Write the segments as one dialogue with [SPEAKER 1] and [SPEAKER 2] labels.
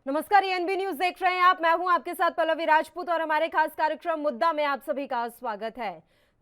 [SPEAKER 1] नमस्कार, ANB news देख रहे हैं आप। मैं हूं आपके साथ पल्लवी राजपूत और हमारे खास कार्यक्रम मुद्दा में आप सभी का स्वागत है।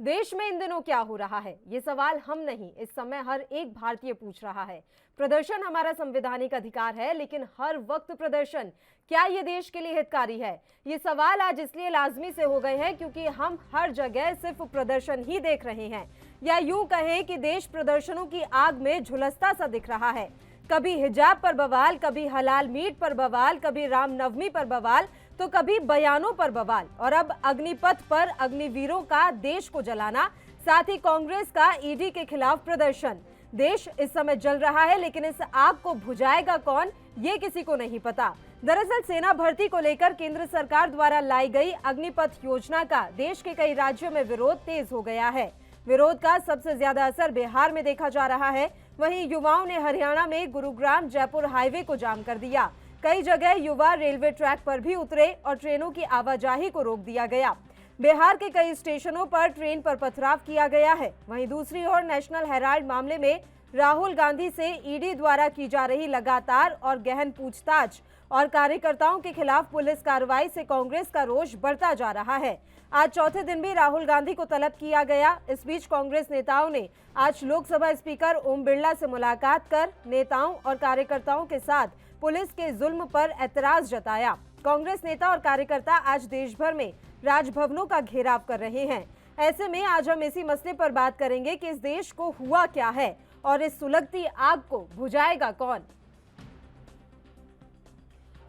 [SPEAKER 1] देश में इन दिनों क्या हो रहा है, ये सवाल हम नहीं, इस समय हर एक भारतीय पूछ रहा है। प्रदर्शन हमारा संवैधानिक अधिकार है, लेकिन हर वक्त प्रदर्शन क्या ये देश के लिए हितकारी है? ये सवाल आज इसलिए लाजमी से हो गए हैं क्योंकि हम हर जगह सिर्फ प्रदर्शन ही देख रहे हैं, या यूं कहें कि देश प्रदर्शनों की आग में झुलसता सा दिख रहा है। कभी हिजाब पर बवाल, कभी हलाल मीट पर बवाल, कभी रामनवमी पर बवाल, तो कभी बयानों पर बवाल, और अब अग्निपथ पर अग्निवीरों का देश को जलाना, साथ ही कांग्रेस का ईडी के खिलाफ प्रदर्शन। देश इस समय जल रहा है, लेकिन इस आग को बुझाएगा कौन, ये किसी को नहीं पता। दरअसल सेना भर्ती को लेकर केंद्र सरकार द्वारा लाई गई अग्निपथ योजना का देश के कई राज्यों में विरोध तेज हो गया है। विरोध का सबसे ज्यादा असर बिहार में देखा जा रहा है। वहीं युवाओं ने हरियाणा में गुरुग्राम जयपुर हाईवे को जाम कर दिया। कई जगह युवा रेलवे ट्रैक पर भी उतरे और ट्रेनों की आवाजाही को रोक दिया गया। बिहार के कई स्टेशनों पर ट्रेन पर पथराव किया गया है। वहीं दूसरी ओर नेशनल हेराल्ड मामले में राहुल गांधी से ईडी द्वारा की जा रही लगातार और गहन पूछताछ और कार्यकर्ताओं के खिलाफ पुलिस कार्रवाई से कांग्रेस का रोष बढ़ता जा रहा है। आज चौथे दिन भी राहुल गांधी को तलब किया गया। इस बीच कांग्रेस नेताओं ने आज लोकसभा स्पीकर ओम बिरला से मुलाकात कर नेताओं और कार्यकर्ताओं के साथ पुलिस के जुल्म पर एतराज जताया। कांग्रेस नेता और कार्यकर्ता आज देश भर में राजभवनों का घेराव कर रहे हैं। ऐसे में आज हम इसी मसले पर बात करेंगे कि इस देश को हुआ क्या है और इस सुलगती आग को बुझाएगा कौन।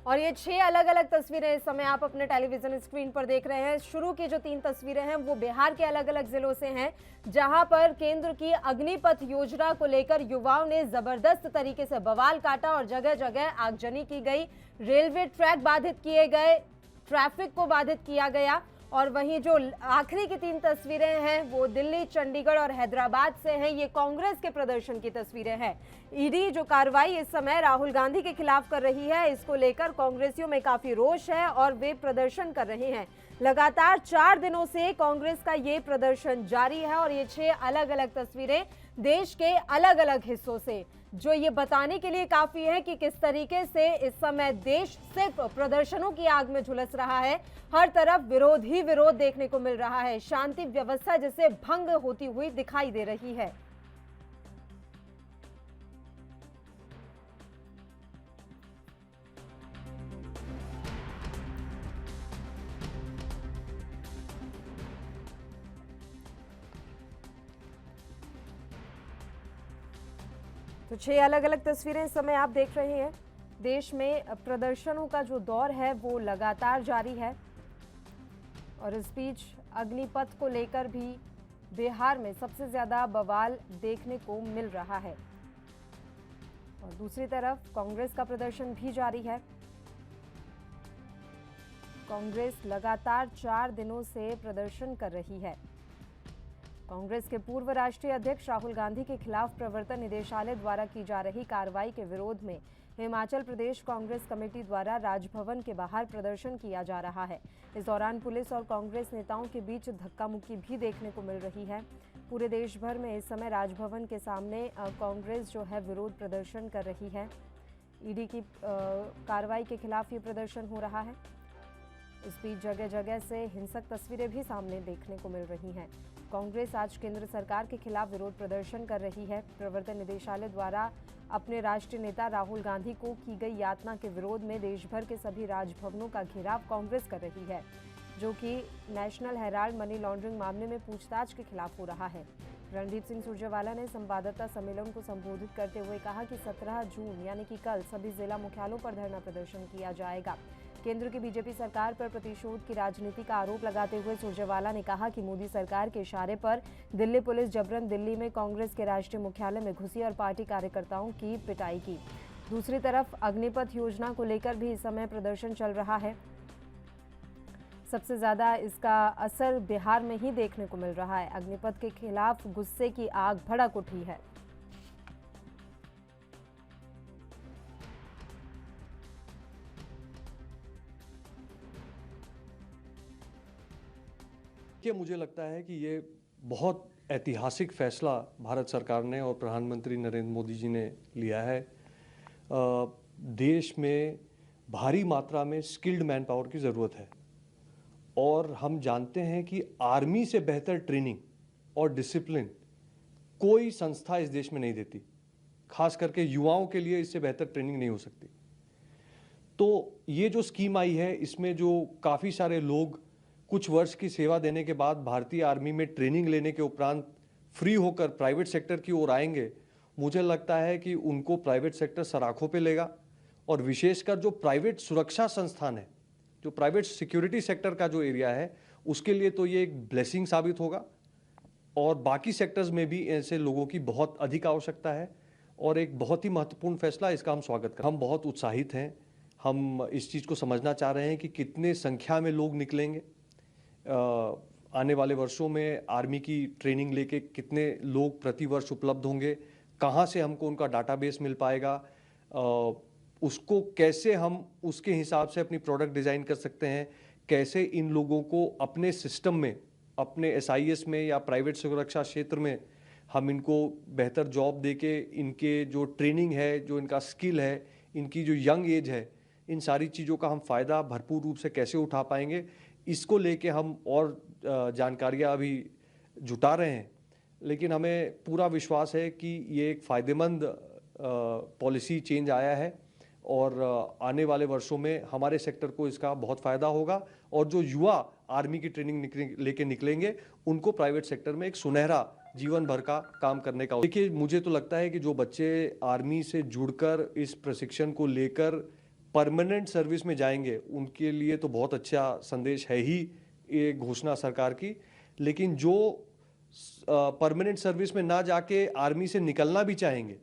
[SPEAKER 1] और ये 6 अलग अलग तस्वीरें इस समय आप अपने टेलीविजन स्क्रीन पर देख रहे हैं। शुरू की जो 3 तस्वीरें हैं वो बिहार के अलग अलग जिलों से हैं, जहां पर केंद्र की अग्निपथ योजना को लेकर युवाओं ने जबरदस्त तरीके से बवाल काटा और जगह जगह आगजनी की गई। रेलवे ट्रैक बाधित किए गए, ट्रैफिक को बाधित किया गया। और वहीं जो आखिरी की 3 तस्वीरें हैं वो दिल्ली, चंडीगढ़ और हैदराबाद से हैं। ये कांग्रेस के प्रदर्शन की तस्वीरें हैं। ईडी जो कार्रवाई इस समय राहुल गांधी के खिलाफ कर रही है, इसको लेकर कांग्रेसियों में काफी रोष है और वे प्रदर्शन कर रहे हैं। लगातार 4 दिनों से कांग्रेस का ये प्रदर्शन जारी है और ये 6 अलग अलग तस्वीरें देश के अलग अलग हिस्सों से, जो ये बताने के लिए काफी है कि किस तरीके से इस समय देश सिर्फ प्रदर्शनों की आग में झुलस रहा है। हर तरफ विरोध ही विरोध देखने को मिल रहा है। शांति व्यवस्था जिसे भंग होती हुई दिखाई दे रही है। तो 6 अलग अलग तस्वीरें इस समय आप देख रहे हैं। देश में प्रदर्शनों का जो दौर है वो लगातार जारी है और इस बीच अग्निपथ को लेकर भी बिहार में सबसे ज्यादा बवाल देखने को मिल रहा है। और दूसरी तरफ कांग्रेस का प्रदर्शन भी जारी है। कांग्रेस लगातार 4 दिनों से प्रदर्शन कर रही है। कांग्रेस के पूर्व राष्ट्रीय अध्यक्ष राहुल गांधी के खिलाफ प्रवर्तन निदेशालय द्वारा की जा रही कार्रवाई के विरोध में हिमाचल प्रदेश कांग्रेस कमेटी द्वारा राजभवन के बाहर प्रदर्शन किया जा रहा है। इस दौरान पुलिस और कांग्रेस नेताओं के बीच धक्का मुक्की भी देखने को मिल रही है। पूरे देश भर में इस समय राजभवन के सामने कांग्रेस जो है विरोध प्रदर्शन कर रही है। ईडी की कार्रवाई के खिलाफ ये प्रदर्शन हो रहा है। इस बीच जगह जगह से हिंसक तस्वीरें भी सामने देखने को मिल रही हैं। कांग्रेस आज केंद्र सरकार के खिलाफ विरोध प्रदर्शन कर रही है। प्रवर्तन निदेशालय द्वारा अपने राष्ट्रीय नेता राहुल गांधी को की गई यातना के विरोध में देश भर के सभी राजभवनों का घेराव कांग्रेस कर रही है, जो कि नेशनल हेराल्ड मनी लॉन्ड्रिंग मामले में पूछताछ के खिलाफ हो रहा है। रणदीप सिंह सुरजेवाला ने संवाददाता सम्मेलन को संबोधित करते हुए कहा कि 17 जून यानी कि कल सभी जिला मुख्यालयों पर धरना प्रदर्शन किया जाएगा। केंद्र की बीजेपी सरकार पर प्रतिशोध की राजनीति का आरोप लगाते हुए सुरजेवाला ने कहा कि मोदी सरकार के इशारे पर दिल्ली पुलिस जबरन दिल्ली में कांग्रेस के राष्ट्रीय मुख्यालय में घुसी और पार्टी कार्यकर्ताओं की पिटाई की। दूसरी तरफ अग्निपथ योजना को लेकर भी इस समय प्रदर्शन चल रहा है। सबसे ज्यादा इसका असर बिहार में ही देखने को मिल रहा है। अग्निपथ के खिलाफ गुस्से की आग भड़क उठी है।
[SPEAKER 2] कि मुझे लगता है कि ये बहुत ऐतिहासिक फैसला भारत सरकार ने और प्रधानमंत्री नरेंद्र मोदी जी ने लिया है। देश में भारी मात्रा में स्किल्ड मैन पावर की ज़रूरत है। और हम जानते हैं कि आर्मी से बेहतर ट्रेनिंग और डिसिप्लिन कोई संस्था इस देश में नहीं देती। खास करके युवाओं के लिए इससे बेहतर ट्रेनिंग नहीं हो सकती। तो ये जो स्कीम आई है, इसमें जो काफ़ी सारे लोग कुछ वर्ष की सेवा देने के बाद भारतीय आर्मी में ट्रेनिंग लेने के उपरांत फ्री होकर प्राइवेट सेक्टर की ओर आएंगे, मुझे लगता है कि उनको प्राइवेट सेक्टर सराखों पे लेगा। और विशेषकर जो प्राइवेट सुरक्षा संस्थान है, जो प्राइवेट सिक्योरिटी सेक्टर का जो एरिया है, उसके लिए तो ये एक ब्लेसिंग साबित होगा। और बाकी सेक्टर्स में भी ऐसे लोगों की बहुत अधिक आवश्यकता है और एक बहुत ही महत्वपूर्ण फैसला, इसका हम स्वागत करते हैं। हम बहुत उत्साहित हैं। हम इस चीज़ को समझना चाह रहे हैं कि कितने संख्या में लोग निकलेंगे। आने वाले वर्षों में आर्मी की ट्रेनिंग लेके कितने लोग प्रति वर्ष उपलब्ध होंगे, कहाँ से हमको उनका डाटाबेस मिल पाएगा, उसको कैसे हम उसके हिसाब से अपनी प्रोडक्ट डिज़ाइन कर सकते हैं, कैसे इन लोगों को अपने सिस्टम में, अपने SIS में या प्राइवेट सुरक्षा क्षेत्र में हम इनको बेहतर जॉब देके इनके जो ट्रेनिंग है, जो इनका स्किल है, इनकी जो यंग एज है, इन सारी चीज़ों का हम फ़ायदा भरपूर रूप से कैसे उठा पाएंगे, इसको लेके हम और जानकारियाँ अभी जुटा रहे हैं। लेकिन हमें पूरा विश्वास है कि ये एक फ़ायदेमंद पॉलिसी चेंज आया है और आने वाले वर्षों में हमारे सेक्टर को इसका बहुत फ़ायदा होगा। और जो युवा आर्मी की ट्रेनिंग लेके निकलेंगे, उनको प्राइवेट सेक्टर में एक सुनहरा जीवन भर का काम करने का। देखिए, मुझे तो लगता है कि जो बच्चे आर्मी से जुड़कर इस प्रशिक्षण को लेकर परमानेंट सर्विस में जाएंगे, उनके लिए तो बहुत अच्छा संदेश है ही ये घोषणा सरकार की। लेकिन जो परमानेंट सर्विस में ना जाके आर्मी से निकलना भी चाहेंगे,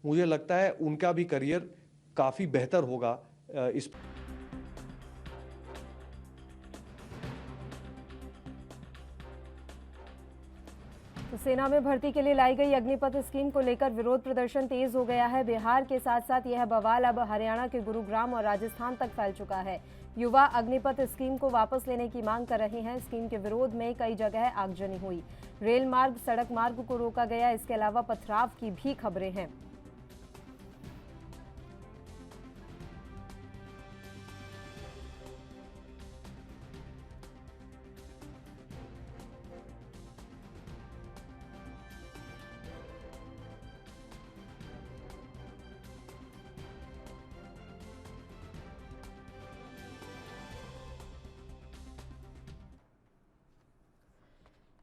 [SPEAKER 2] मुझे लगता है उनका भी करियर काफ़ी बेहतर होगा इस।
[SPEAKER 1] तो सेना में भर्ती के लिए लाई गई अग्निपथ स्कीम को लेकर विरोध प्रदर्शन तेज हो गया है। बिहार के साथ साथ यह बवाल अब हरियाणा के गुरुग्राम और राजस्थान तक फैल चुका है। युवा अग्निपथ स्कीम को वापस लेने की मांग कर रहे हैं। स्कीम के विरोध में कई जगह आगजनी हुई, रेल मार्ग, सड़क मार्ग को रोका गया। इसके अलावा पथराव की भी खबरें हैं।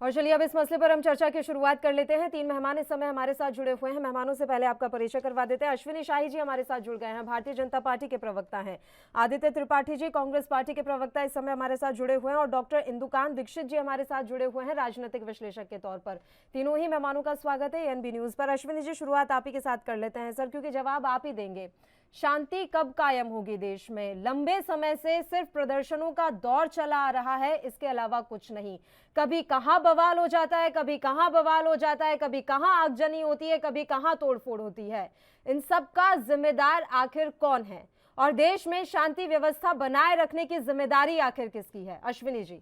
[SPEAKER 1] और चलिए अब इस मसले पर हम चर्चा की शुरुआत कर लेते हैं। 3 मेहमान इस समय हमारे साथ जुड़े हुए हैं। मेहमानों से पहले आपका परिचय करवा देते हैं। अश्विनी शाही जी हमारे साथ जुड़ गए हैं, भारतीय जनता पार्टी के प्रवक्ता हैं। आदित्य त्रिपाठी जी कांग्रेस पार्टी के प्रवक्ता इस समय हमारे साथ जुड़े हुए हैं। और डॉक्टर इंदुकांत दीक्षित जी हमारे साथ जुड़े हुए हैं, राजनीतिक विश्लेषक के तौर पर। तीनों ही मेहमानों का स्वागत है एएनबी न्यूज पर। अश्विनी जी, शुरुआत आप ही के साथ कर लेते हैं सर, क्योंकि जवाब आप ही देंगे। शांति कब कायम होगी देश में? लंबे समय से सिर्फ प्रदर्शनों का दौर चला आ रहा है, इसके अलावा कुछ नहीं। कभी कहां बवाल हो जाता है, कभी कहां बवाल हो जाता है, कभी कहां आगजनी होती है, कभी कहां तोड़फोड़ होती है। इन सब का जिम्मेदार आखिर कौन है? और देश में शांति व्यवस्था बनाए रखने की जिम्मेदारी आखिर किसकी है? अश्विनी जी।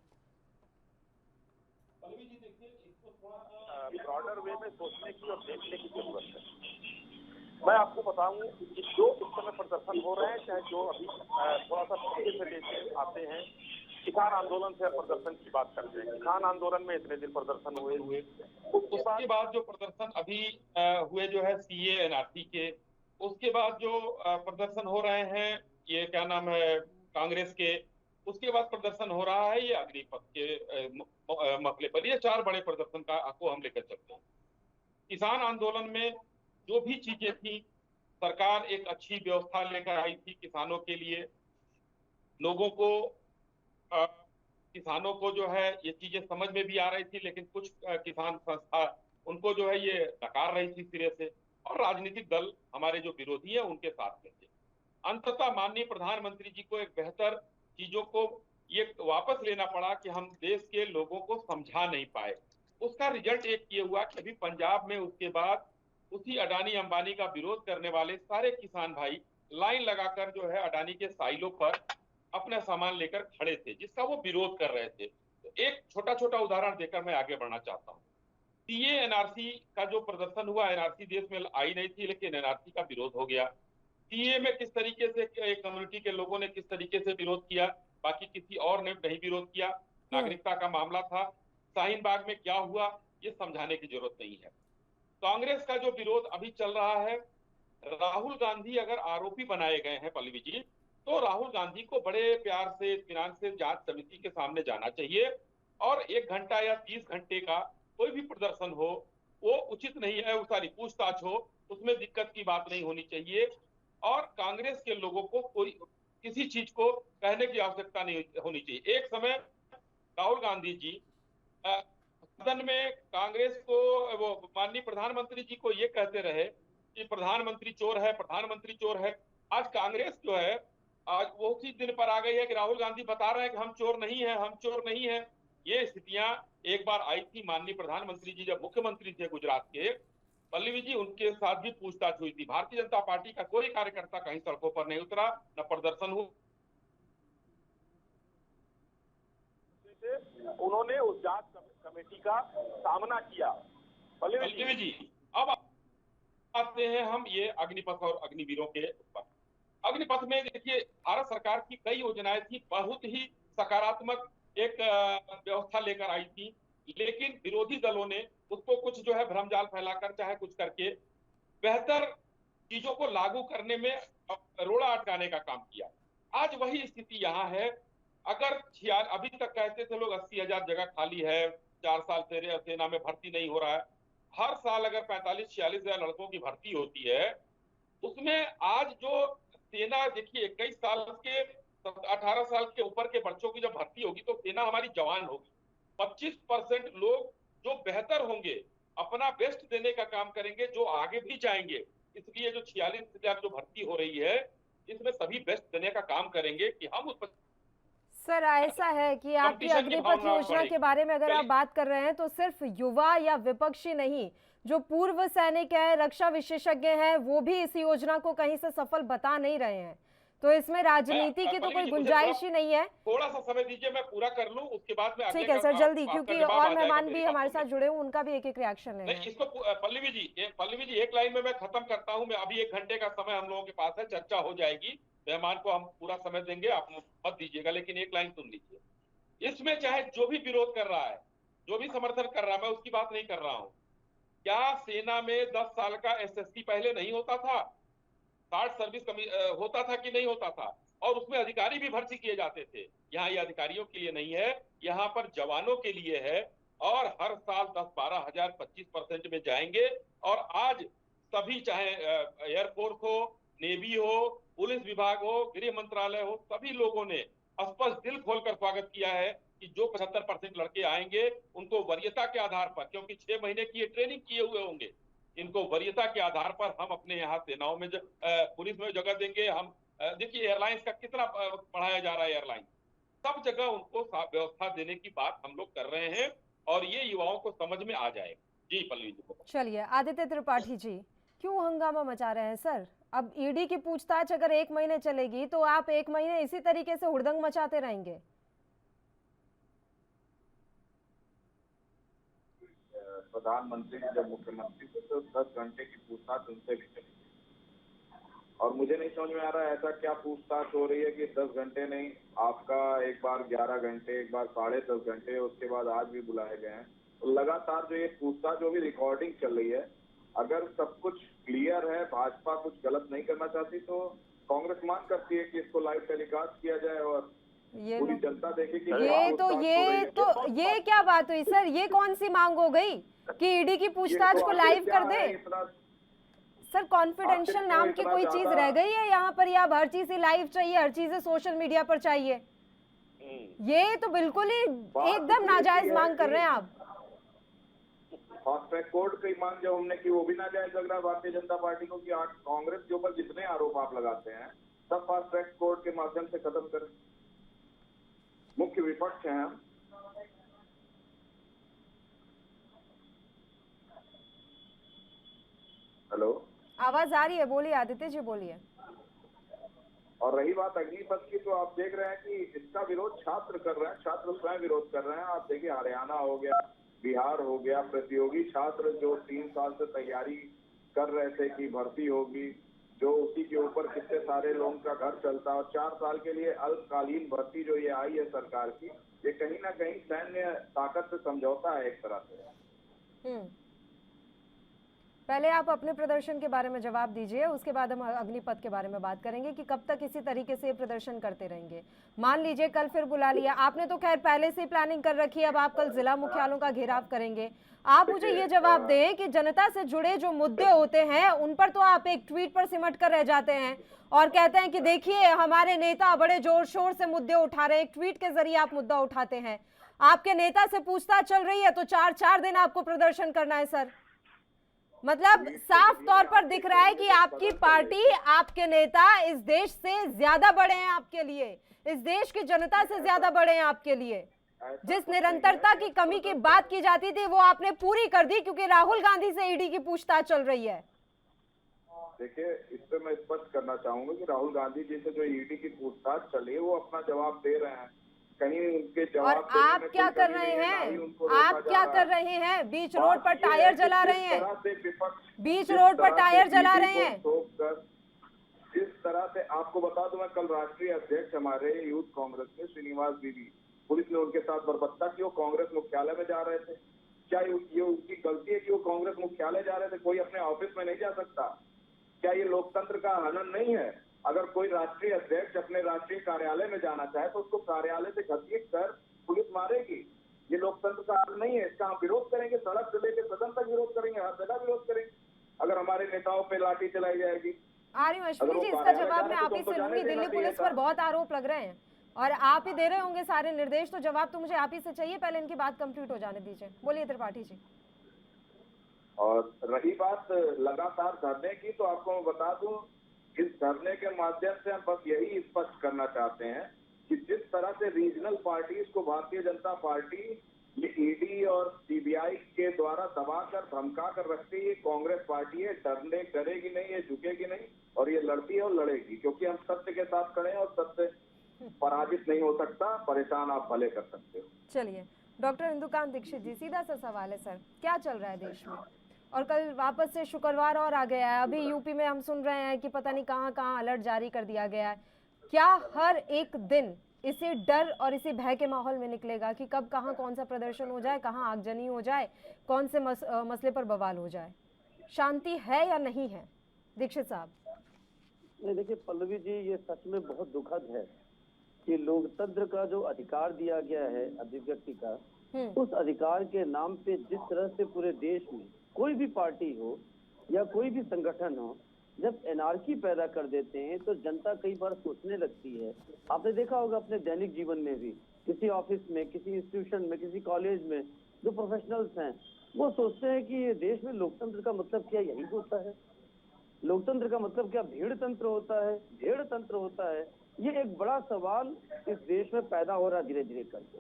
[SPEAKER 3] ब्रॉडर वे में सोचने की और देखने की जरूरत है। मैं आपको बताऊं कि जो इस समय प्रदर्शन हो रहे हैं, चाहे जो अभी थोड़ा सा पीछे से लेके आते हैं, किसान आंदोलन से प्रदर्शन की बात करते हैं। किसान आंदोलन में इतने दिन प्रदर्शन हुए
[SPEAKER 4] उसके बाद जो प्रदर्शन अभी हुए जो है CA NRC के, उसके बाद जो प्रदर्शन हो रहे हैं, ये क्या नाम है, कांग्रेस के, उसके बाद प्रदर्शन हो रहा है ये अग्निपथ के मसले पर। ये 4 बड़े प्रदर्शन को हम लेकर चलते हैं। किसान आंदोलन में जो भी चीजें थी, सरकार एक अच्छी व्यवस्था लेकर आई थी किसानों के लिए। लोगों को किसानों को जो है ये चीजें समझ में भी आ रही थी, लेकिन कुछ किसान संस्था उनको जो है ये नकार रही थी सिरे से, और राजनीतिक दल हमारे जो विरोधी है उनके साथ में थे। अंततः माननीय प्रधानमंत्री जी को एक बेहतर चीजों को ये वापस लेना पड़ा कि हम देश के लोगों को समझा नहीं पाए। उसका रिजल्ट एक ये हुआ कि अभी पंजाब में उसके बाद उसी अडानी अंबानी का विरोध करने वाले सारे किसान भाई लाइन लगाकर जो है अडानी के साइलों पर अपना सामान लेकर खड़े थे, जिसका वो विरोध कर रहे थे। तो एक छोटा छोटा उदाहरण देकर मैं आगे बढ़ना चाहता हूँ। CA NRC का जो प्रदर्शन हुआ, NRC देश में आई नहीं थी, लेकिन NRC का विरोध हो गया। सीए में किस तरीके से एक कम्युनिटी के लोगों ने किस तरीके से विरोध किया, बाकी किसी और ने नहीं विरोध किया। नागरिकता का मामला था, शाहीन बाग में क्या हुआ ये समझाने की जरूरत नहीं है। कांग्रेस का जो विरोध अभी चल रहा है, राहुल गांधी अगर आरोपी बनाए गए हैं पल्लवी जी, तो राहुल गांधी को बड़े प्यार से इत्मीनान से जांच समिति के सामने जाना चाहिए और 1 घंटा या 30 घंटे का कोई भी प्रदर्शन हो वो उचित नहीं है, सारी पूछताछ हो, उसमें दिक्कत की बात नहीं होनी चाहिए। और कांग्रेस के लोगों को कोई किसी चीज को कहने की आवश्यकता नहीं होनी चाहिए। एक समय राहुल गांधी जी सदन में कांग्रेस को, वो माननीय प्रधानमंत्री जी को ये कहते रहे कि प्रधानमंत्री चोर है, प्रधानमंत्री चोर है। आज कांग्रेस जो है, आज वो उसी दिन पर आ गई है कि राहुल गांधी बता रहे हैं कि हम चोर नहीं है, हम चोर नहीं है। ये स्थितियां एक बार आई थी, माननीय प्रधानमंत्री जी जब मुख्यमंत्री थे गुजरात के, पल्लवी जी, उनके साथ भी पूछताछ हुई थी। भारतीय जनता पार्टी का कोई कार्यकर्ता कहीं सड़कों पर नहीं उतरा, न प्रदर्शन हुआ।
[SPEAKER 3] उन्होंने उस जांच कमेटी का सामना किया।
[SPEAKER 4] पल्लवी जी, अब आते हैं हम ये अग्निपथ और अग्निवीरों के ऊपर। अग्निपथ में देखिए, भारत सरकार की कई योजनाएं थी, बहुत ही सकारात्मक एक व्यवस्था लेकर आई थी, लेकिन विरोधी दलों ने उसको कुछ जो है भ्रमजाल फैलाकर चाहे कुछ करके बेहतर चीजों को लागू करने में रोड़ा अटकाने का काम किया। आज वही स्थिति यहाँ है। अगर अभी तक कहते थे लोग 80,000 जगह खाली है, 4 साल से सेना में भर्ती नहीं हो रहा है। हर साल अगर 45-46 हजार लड़कों की भर्ती होती है, उसमें आज जो सेना, देखिए 21 साल के 18 साल के ऊपर के बच्चों की जब भर्ती होगी तो सेना हमारी जवान होगी। 25% लोग जो बेहतर होंगे, अपना बेस्ट देने का काम करेंगे, जो आगे भी जाएंगे। इसलिए जो 46,000 जो भर्ती हो रही है, इसमें सभी बेस्ट देने का काम करेंगे कि हम उस
[SPEAKER 1] सर, ऐसा है कि आपकी
[SPEAKER 4] कंपटीशन की
[SPEAKER 1] अग्निपथ
[SPEAKER 4] भावना
[SPEAKER 1] योजना
[SPEAKER 4] बढ़ेगी।
[SPEAKER 1] के बारे में अगर आप बात कर रहे हैं तो सिर्फ युवा या विपक्षी नहीं, जो पूर्व सैनिक है, रक्षा विशेषज्ञ हैं, वो भी इस योजना को कहीं से सफल बता नहीं रहे हैं। तो इसमें राजनीति की तो कोई गुंजाइश ही नहीं है।
[SPEAKER 4] थोड़ा सा समय दीजिए, मैं पूरा कर लूं, उसके बाद में
[SPEAKER 1] ठीक है सर, जल्दी, क्योंकि और मेहमान भी हमारे साथ जुड़े हुए, उनका भी एक एक रिएक्शन लेना है।
[SPEAKER 4] नहीं, इसको पल्लवी जी एक लाइन में मैं खत्म करता हूं। मैं अभी 1 घंटे का समय हम लोगों के पास है, चर्चा हो जाएगी, मेहमान को हम पूरा समय देंगे, आप मत दीजिएगा, लेकिन एक लाइन सुन लीजिए। इसमें चाहे जो भी विरोध कर रहा है, जो भी समर्थन कर रहा है, मैं उसकी बात नहीं कर रहा हूं। क्या सेना में 10 साल का एसएससी पहले नहीं होता था? 60 सर्विस होता था कि नहीं होता था? और उसमें अधिकारी भी भर्ती किए जाते थे। यहाँ ये अधिकारियों के लिए नहीं है, यहाँ पर जवानों के लिए है। और हर साल 10-12 हजार 25% में जाएंगे। और आज सभी, चाहे एयरफोर्स हो, नेवी हो, पुलिस विभाग हो, गृह मंत्रालय हो, सभी लोगों ने स्पष्ट दिल खोलकर स्वागत किया है कि जो 75% लड़के आएंगे उनको वरीयता के आधार पर, क्योंकि 6 महीने की ये ट्रेनिंग किए हुए होंगे, इनको वरीयता के आधार पर हम अपने यहाँ सेनाओं में पुलिस में जगह देंगे। हम देखिए एयरलाइंस का कितना बढ़ाया जा रहा है, एयरलाइन सब जगह उनको व्यवस्था देने की बात हम लोग कर रहे हैं और ये युवाओं को समझ में आ जाएगा। जी पल्लवी जी।
[SPEAKER 1] चलिए, आदित्य त्रिपाठी जी, क्यों हंगामा मचा रहे हैं सर? अब ईडी की पूछताछ अगर 1 महीने चलेगी तो आप 1 महीने इसी तरीके से हुड़दंग मचाते रहेंगे?
[SPEAKER 5] प्रधानमंत्री जब मुख्यमंत्री थे तो 10 घंटे की पूछताछ उनसे भी चली, और मुझे नहीं समझ में आ रहा है ऐसा क्या पूछताछ हो रही है कि 10 घंटे नहीं, आपका एक बार 11 घंटे, एक बार 10.5 घंटे, उसके बाद आज भी बुलाए गए हैं। तो लगातार जो ये पूछताछ, जो भी रिकॉर्डिंग चल रही है, अगर सब कुछ क्लियर है, भाजपा कुछ गलत नहीं करना चाहती तो कांग्रेस मांग करती है कि इसको लाइव टेलीकास्ट किया जाए और पूरी जनता देखे कि
[SPEAKER 1] ये क्या बात हुई सर? ये कौन सी मांग हो गई कि ईडी की पूछताछ को लाइव कर दे? सर, कॉन्फिडेंशियल नाम की कोई चीज रह गई है यहाँ पर, या अब हर चीज लाइव चाहिए, हर चीज सोशल मीडिया पर चाहिए? ये तो बिल्कुल ही एकदम नाजायज मांग कर रहे हैं आप।
[SPEAKER 5] फास्ट ट्रैक कोर्ट की मांग जो हमने की वो भी नाजायज लग रहा है भारतीय जनता पार्टी को कि कांग्रेस के ऊपर जितने आरोप आप लगाते हैं सब फास्ट ट्रैक कोर्ट के माध्यम से खत्म करें। मुख्य विपक्ष हैं हम। हेलो,
[SPEAKER 1] आवाज आ रही है? बोलिए आदित्य जी, बोलिए।
[SPEAKER 5] और रही बात अग्निपथ की, तो आप देख रहे हैं कि इसका विरोध छात्र कर रहे हैं, छात्र स्वयं विरोध कर रहे हैं। आप देखिए हरियाणा हो गया, बिहार हो गया, प्रतियोगी छात्र जो 3 साल से तैयारी कर रहे थे कि भर्ती होगी, जो उसी के ऊपर कितने सारे लोगों का घर चलता है। और 4 साल के लिए अल्पकालीन भर्ती जो ये आई है सरकार की, ये कहीं ना कहीं सैन्य ताकत से समझौता है एक तरह से।
[SPEAKER 1] पहले आप अपने प्रदर्शन के बारे में जवाब दीजिए, उसके बाद हम अग्निपथ के बारे में बात करेंगे कि कब तक इसी तरीके से ये प्रदर्शन करते रहेंगे। मान लीजिए कल फिर बुला लिया आपने, तो खैर पहले से ही प्लानिंग कर रखी है, अब आप कल जिला मुख्यालयों का घेराव करेंगे। आप मुझे ये जवाब दें कि जनता से जुड़े जो मुद्दे होते हैं उन पर तो आप एक ट्वीट पर सिमट कर रह जाते हैं और कहते हैं कि देखिए हमारे नेता बड़े जोर शोर से मुद्दे उठा रहे हैं। एक ट्वीट के जरिए आप मुद्दा उठाते हैं, आपके नेता से पूछताछ चल रही है तो 4-4 दिन आपको प्रदर्शन करना है सर। मतलब साफ तौर पर दिख रहा है कि आपकी पार्टी, आपके नेता इस देश से ज्यादा बड़े हैं आपके लिए, इस देश की जनता से ज्यादा बड़े हैं आपके लिए। जिस निरंतरता की कमी की बात की जाती थी वो आपने पूरी कर दी, क्योंकि राहुल गांधी से ईडी की पूछताछ चल रही है।
[SPEAKER 5] देखिए, इस पे मैं स्पष्ट करना चाहूंगा कि राहुल गांधी जी से जो ईडी की पूछताछ चली है वो अपना जवाब दे रहे हैं, कहीं उनके जवाब
[SPEAKER 1] और आप क्या कर रहे हैं? आप क्या कर रहे हैं? बीच रोड पर टायर जला रहे हैं, बीच रोड पर टायर जला रहे हैं।
[SPEAKER 5] जिस तरह से आपको बता दूं, मैं कल राष्ट्रीय अध्यक्ष हमारे यूथ कांग्रेस के श्रीनिवास बीवी, पुलिस ने उनके साथ बर्बरता की, वो कांग्रेस मुख्यालय में जा रहे थे। क्या ये उनकी गलती है कि वो कांग्रेस मुख्यालय जा रहे थे? कोई अपने ऑफिस में नहीं जा सकता? क्या ये लोकतंत्र का हनन नहीं है? अगर कोई राष्ट्रीय अध्यक्ष अपने राष्ट्रीय कार्यालय में जाना चाहे तो उसको कार्यालय से घसीट कर पुलिस मारेगी। ये लोकतंत्र का हनन नहीं है। इसका हम विरोध करेंगे, सड़क से लेकर सदन तक विरोध करेंगे, हर जगह विरोध करेंगे अगर हमारे नेताओं पे लाठी चलाई जाएगी।
[SPEAKER 1] आर्यन अश्विनी जी, इसका जवाब मैं आप ही से लूंगी। दिल्ली पुलिस पर बहुत आरोप लग रहे हैं और आप ही दे रहे होंगे सारे निर्देश, तो जवाब तो मुझे आप ही से चाहिए। पहले इनकी बात कंप्लीट हो जाने दीजिए। बोलिए त्रिपाठी जी।
[SPEAKER 5] और रही बात लगातार धरने की, तो आपको मैं बता दूं, इस धरने के माध्यम से हम बस यही स्पष्ट करना चाहते हैं कि जिस तरह से रीजनल पार्टीज को भारतीय जनता पार्टी ये ईडी और सीबीआई के द्वारा दबाकर धमका कर रखती है, कांग्रेस पार्टी है, डरने डरेगी नहीं, ये झुकेगी नहीं और ये लड़ती है और लड़ेगी, क्योंकि हम सत्य के साथ खड़े हैं और सत्य पराजित नहीं हो सकता। परेशान आप भले कर सकते हो।
[SPEAKER 1] चलिए डॉक्टर इंदुकांत दीक्षित जी, सीधा सा सवाल है सर, क्या चल रहा है देश में? और कल वापस से शुक्रवार और आ गया है, अभी यूपी में हम सुन रहे हैं कि पता नहीं कहां कहां अलर्ट जारी कर दिया गया है। क्या हर एक दिन इसी डर और इसी भय के माहौल में निकलेगा कि कब कहां कौन सा प्रदर्शन हो जाए, कहां आगजनी हो जाए, कौन से मसले पर बवाल हो जाए? शांति है या नहीं है दीक्षित साहब?
[SPEAKER 6] नहीं, देखिए पल्लवी जी, ये सच में बहुत दुखद है कि लोकतंत्र का जो अधिकार दिया गया है अभिव्यक्ति का, उस अधिकार के नाम पे जिस तरह से पूरे देश में कोई भी पार्टी हो या कोई भी संगठन हो, जब एनार्की पैदा कर देते हैं तो जनता कई बार सोचने लगती है। आपने देखा होगा अपने दैनिक जीवन में भी, किसी ऑफिस में, किसी इंस्टीट्यूशन में, किसी कॉलेज में जो प्रोफेशनल्स हैं वो सोचते हैं कि ये देश में लोकतंत्र का मतलब क्या यही होता है? लोकतंत्र का मतलब क्या भीड़ तंत्र होता है, भेड़ तंत्र होता है? ये एक बड़ा सवाल इस देश में पैदा हो रहा है धीरे धीरे करके।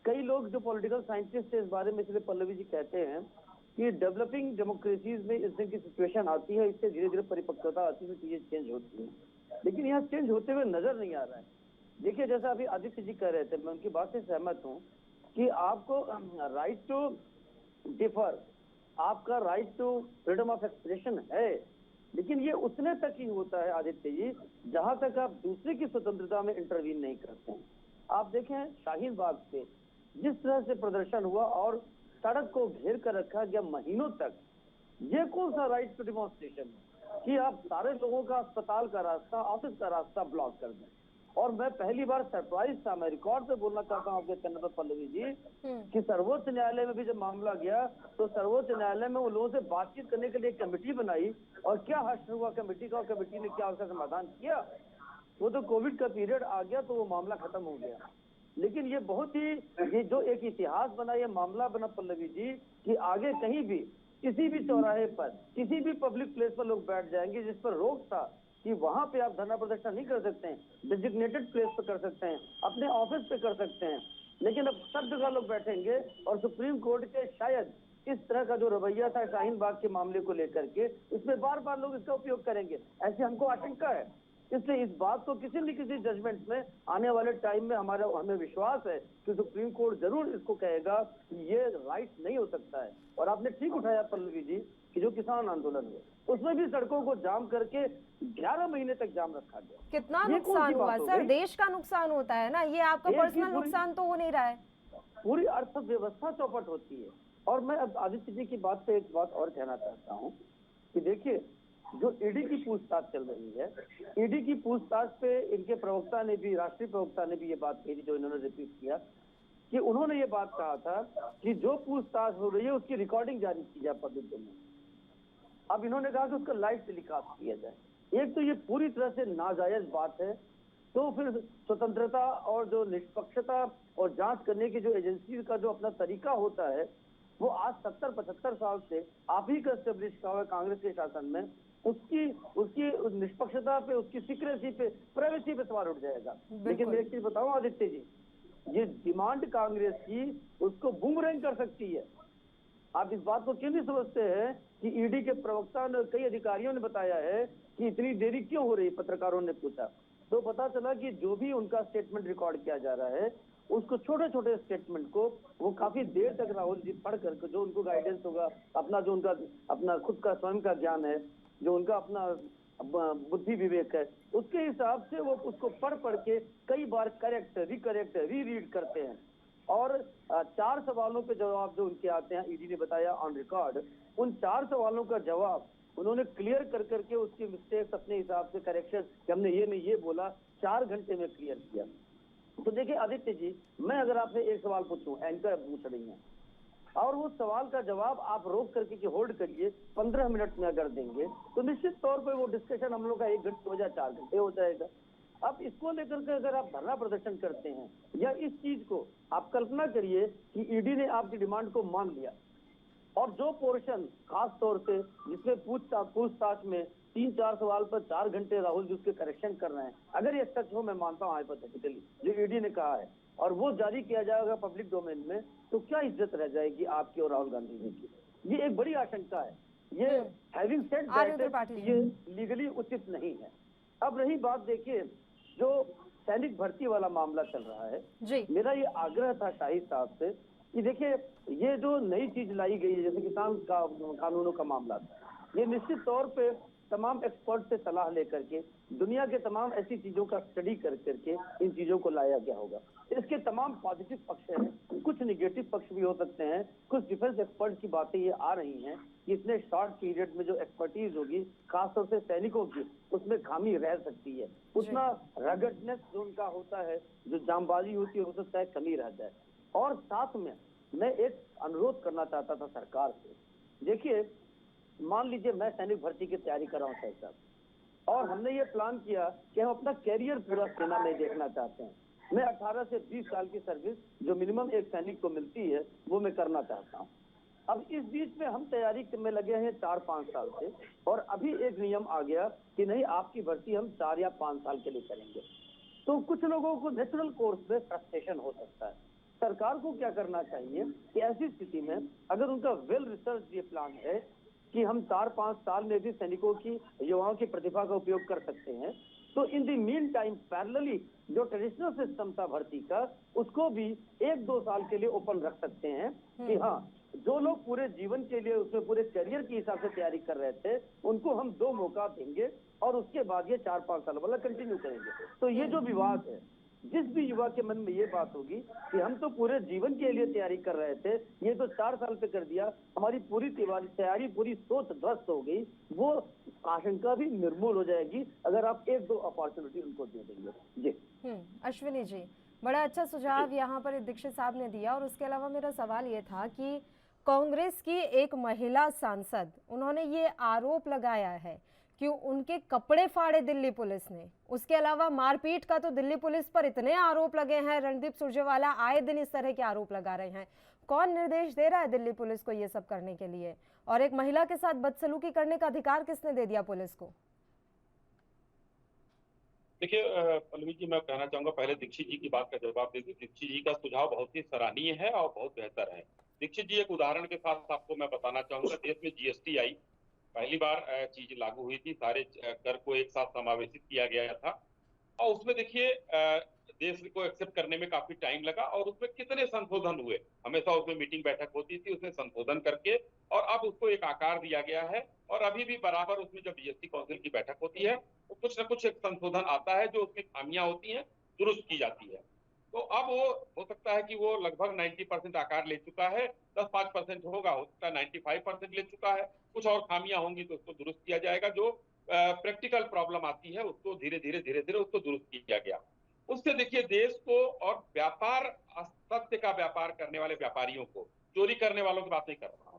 [SPEAKER 6] कई लोग जो पॉलिटिकल साइंटिस्ट इस बारे में, इसलिए पल्लवी जी कहते हैं कि डेवलपिंग डेमोक्रेसीज में इस तरह की सिचुएशन आती है, इससे धीरे धीरे परिपक्वता आती है, चीजें चेंज होती हैं, लेकिन यहाँ चेंज होते हुए नजर नहीं आ रहा है। देखिए, जैसा अभी आदित्य जी कह रहे थे, मैं उनकी बात से सहमत हूँ कि आपको राइट टू डिफर, आपका right to freedom of expression है, लेकिन ये उतने तक ही होता है आदित्य जी जहां तक आप दूसरे की स्वतंत्रता में इंटरवीन नहीं करते हैं। आप देखें शाहीन बाग पे जिस तरह से प्रदर्शन हुआ और सड़क को घेर कर रखा गया महीनों तक, ये कौन सा राइट टू डिमॉन्स्ट्रेशन है कि आप सारे लोगों का अस्पताल का रास्ता, ऑफिस का रास्ता ब्लॉक कर दें? और मैं पहली बार सरप्राइज था, मैं रिकॉर्ड पे बोलना चाहता हूँ आपके चैनल पर पल्लवी जी, कि सर्वोच्च न्यायालय में भी जब मामला गया तो सर्वोच्च न्यायालय में उन लोगों से बातचीत करने के लिए एक कमेटी बनाई और क्या हश्र हुआ कमेटी का, और कमेटी ने क्या उसका समाधान किया? वो तो कोविड का पीरियड आ गया तो वो मामला खत्म हो गया। लेकिन ये बहुत ही, ये जो एक इतिहास बना, ये मामला बना पल्लवी जी, कि आगे कहीं भी किसी भी चौराहे पर, किसी भी पब्लिक प्लेस पर लोग बैठ जाएंगे जिस पर रोक था कि वहां पे आप धरना प्रदर्शन नहीं कर सकते हैं, डेजिग्नेटेड प्लेस पे कर सकते हैं, अपने ऑफिस पे कर सकते हैं, लेकिन अब सब जगह लोग बैठेंगे। और सुप्रीम कोर्ट के शायद इस तरह का जो रवैया था शाहीन बाग के मामले को लेकर के, इसमें बार बार लोग इसका उपयोग करेंगे, ऐसी हमको आशंका है। इसलिए इस बात को किसी न किसी जजमेंट में आने वाले टाइम में हमें विश्वास है कि सुप्रीम कोर्ट जरूर इसको कहेगा कि ये राइट नहीं हो सकता है। और आपने ठीक उठाया पल्लवी जी कि जो किसान आंदोलन हुआ, उसमें भी सड़कों को जाम करके 11 महीने तक जाम रखा गया।
[SPEAKER 1] कितना
[SPEAKER 6] ये कौन
[SPEAKER 1] नुकसान
[SPEAKER 6] सी
[SPEAKER 1] हुआ
[SPEAKER 6] बात हो
[SPEAKER 1] सर?
[SPEAKER 6] गई?
[SPEAKER 1] देश का नुकसान होता है ना, ये आपका
[SPEAKER 6] देश की
[SPEAKER 1] पर्सनल
[SPEAKER 6] पूरी-
[SPEAKER 1] नुकसान तो हो नहीं रहा है।
[SPEAKER 6] पूरी अर्थव्यवस्था चौपट होती है। और मैं अब आदित्य जी की बात पे एक बात और कहना चाहता हूँ कि देखिए, जो ईडी की पूछताछ चल रही है, ईडी की पूछताछ पे इनके प्रवक्ता ने भी, राष्ट्रीय प्रवक्ता ने भी ये बात कही, जो इन्होंने रिपीट किया कि उन्होंने ये बात कहा था कि जो पूछताछ हो रही है उसकी रिकॉर्डिंग जारी की जाए पब्लिक डोमेन। अब इन्होंने कहा कि उसका लाइव टेलीकास्ट किया जाए। एक तो ये पूरी तरह से नाजायज बात है, तो फिर स्वतंत्रता और जो निष्पक्षता और जांच करने की जो एजेंसी का जो अपना तरीका होता है, वो आज 70-75 साल से आप ही का एस्टेब्लिश किया हुआ कांग्रेस के शासन में, उसकी निष्पक्षता पे, उसकी सीक्रेसी पे, प्राइवेसी पे सवाल उठ जाएगा। लेकिन मैं एक चीज बताऊं आदित्य जी, ये डिमांड कांग्रेस की उसको बूमरैंग कर सकती है। आप इस बात को क्यों नहीं समझते हैं कि ईडी के प्रवक्ता ने, कई अधिकारियों ने बताया है कि इतनी देरी क्यों हो रही, पत्रकारों ने पूछा तो पता चला कि जो भी उनका स्टेटमेंट रिकॉर्ड किया जा रहा है, उसको छोटे छोटे स्टेटमेंट को वो काफी देर तक राहुल जी पढ़ करके, जो उनको गाइडेंस होगा, अपना जो उनका अपना खुद का स्वयं का ज्ञान है, जो उनका अपना बुद्धि विवेक है, उसके हिसाब से वो उसको पढ़ के कई बार करेक्ट, रिकरेक्ट, रीरीड करते हैं। और 4 सवालों पे जवाब जो उनके आते हैं, ईडी ने बताया ऑन रिकॉर्ड, उन 4 सवालों का जवाब उन्होंने क्लियर कर करके उसकी मिस्टेक्स अपने हिसाब से, करेक्शन कि हमने ये नहीं ये बोला, 4 घंटे में क्लियर किया। तो देखिए आदित्य जी, मैं अगर आपसे एक सवाल पूछूं, एंकर पूछ रही हैं, और वो सवाल का जवाब आप रोक करके कि होल्ड करिए 15 मिनट में अगर देंगे, तो निश्चित तौर पे वो डिस्कशन हम लोग का 1 घंटे हो जाए, 4 घंटे हो जाएगा। अब इसको लेकर के अगर आप धरना प्रदर्शन करते हैं, या इस चीज को आप कल्पना करिए कि ईडी ने आपकी डिमांड को मान लिया, और जो पोर्शन खास तौर से जिसमें पूछताछ में 3-4 सवाल पर 4 घंटे राहुल जी उसके करेक्शन कर रहे हैं, अगर ये सच हो, मैं मानता हूँ हाइपोथेटिकली जो ईडी ने कहा है, और वो जारी किया जाएगा पब्लिक डोमेन में, तो क्या इज्जत रह जाएगी आपकी और राहुल गांधी जी की? ये एक बड़ी आशंका है। ये हैविंग सेड दैट ये लीगली उचित नहीं है। अब रही बात, देखिए जो सैनिक भर्ती वाला मामला चल रहा है जी, मेरा ये आग्रह था शाहिद साहब से कि देखिए, ये जो नई चीज लाई गई है, जैसे किसान का कानूनों का मामला था, ये निश्चित तौर पे तमाम एक्सपर्ट से सलाह लेकर के, दुनिया के तमाम ऐसी चीजों का स्टडी कर करके इन चीजों को लाया गया होगा। इसके तमाम पॉजिटिव पक्ष हैं, कुछ निगेटिव पक्ष भी हो सकते हैं। कुछ डिफेंस एक्सपर्ट की बातें ये आ रही हैं कि इतने शॉर्ट पीरियड में जो एक्सपर्टीज होगी, खासतौर से सैनिकों की, उसमें खामी रह सकती है। उतना रगडनेस जो उनका होता है, जो जामबाजी होती है, हो सकता है कमी रह जाए। और साथ में मैं एक अनुरोध करना चाहता था सरकार से। देखिए, मान लीजिए मैं सैनिक भर्ती की तैयारी कर रहा हूँ शाहिद साहब, और हमने ये प्लान किया कि हम अपना कैरियर पूरा सेना में देखना चाहते हैं। मैं 18 से 20 साल की सर्विस जो मिनिमम एक सैनिक को मिलती है, वो मैं करना चाहता हूँ। अब इस बीच में हम तैयारी में लगे हैं 4-5 साल से, और अभी एक नियम आ गया कि नहीं, आपकी भर्ती हम 4 या 5 साल के लिए करेंगे। तो कुछ लोगों को नेचुरल कोर्स में फ्रस्ट्रेशन हो सकता है। सरकार को क्या करना चाहिए कि ऐसी स्थिति में अगर उनका वेल रिसर्च ये प्लान है कि हम 4-5 साल में भी सैनिकों की, युवाओं की प्रतिभा का उपयोग कर सकते हैं, तो in the mean time parallelly जो ट्रेडिशनल सिस्टम था भर्ती का, उसको भी 1-2 साल के लिए ओपन रख सकते हैं कि हाँ, जो लोग पूरे जीवन के लिए, उसमें पूरे करियर के हिसाब से तैयारी कर रहे थे, उनको हम 2 मौका देंगे, और उसके बाद ये 4-5 साल वाला कंटिन्यू करेंगे। तो ये जो विवाद है, जिस भी युवा के मन में ये बात होगी कि हम तो पूरे जीवन के लिए तैयारी कर रहे थे, ये तो 4 साल पे कर दिया, हमारी पूरी तैयारी, पूरी सोच ध्वस्त हो गई, वो आशंका भी निर्मूल हो जाएगी अगर आप 1-2 अपॉर्चुनिटी उनको दे देंगे। जी
[SPEAKER 1] अश्विनी जी, बड़ा अच्छा सुझाव यहाँ पर दीक्षित साहब ने दिया। और उसके अलावा मेरा सवाल ये था कि कांग्रेस की एक महिला सांसद, उन्होंने ये आरोप लगाया है कि उनके कपड़े फाड़े दिल्ली पुलिस ने। उसके अलावा मारपीट का तो दिल्ली पुलिस पर इतने आरोप लगे हैं, रणदीप सुरजेवाला आए दिन इस तरह के आरोप लगा रहे हैं। कौन निर्देश दे रहा है दिल्ली पुलिस को ये सब करने के लिए, और एक महिला के साथ बदसलूकी करने का अधिकार किसने दे दिया पुलिस को?
[SPEAKER 4] देखिए पल्लवी जी, मैं कहना चाहूंगा, पहले दीक्षित जी की बात का जवाब दे दूं। दीक्षित जी का सुझाव बहुत ही सराहनीय है और बहुत बेहतर है। दीक्षित जी, एक उदाहरण के साथ आपको मैं बताना चाहूंगा। देश में जीएसटी आई, पहली बार चीज लागू हुई थी, सारे कर को एक साथ समावेशित किया गया था, और उसमें देखिए देश को एक्सेप्ट करने में काफी टाइम लगा और उसमें कितने संशोधन हुए, हमेशा उसमें मीटिंग बैठक होती थी, उसमें संशोधन करके और अब उसको एक आकार दिया गया है। और अभी भी बराबर उसमें जब जीएसटी काउंसिल की बैठक होती है तो कुछ न कुछ एक संशोधन आता है जो उसमें खामियां होती हैं दुरुस्त की जाती है। तो अब वो हो सकता है कि वो लगभग 90% आकार ले चुका है, 10-5% होगा, हो सकता है 95% ले चुका है, कुछ और खामियां होंगी तो उसको दुरुस्त किया जाएगा। जो प्रैक्टिकल प्रॉब्लम आती है उसको धीरे धीरे उसको दुरुस्त किया गया। उससे देखिए देश को और व्यापार, सत्य का व्यापार करने वाले व्यापारियों को, चोरी करने वालों की बात नहीं कर रहा हूं,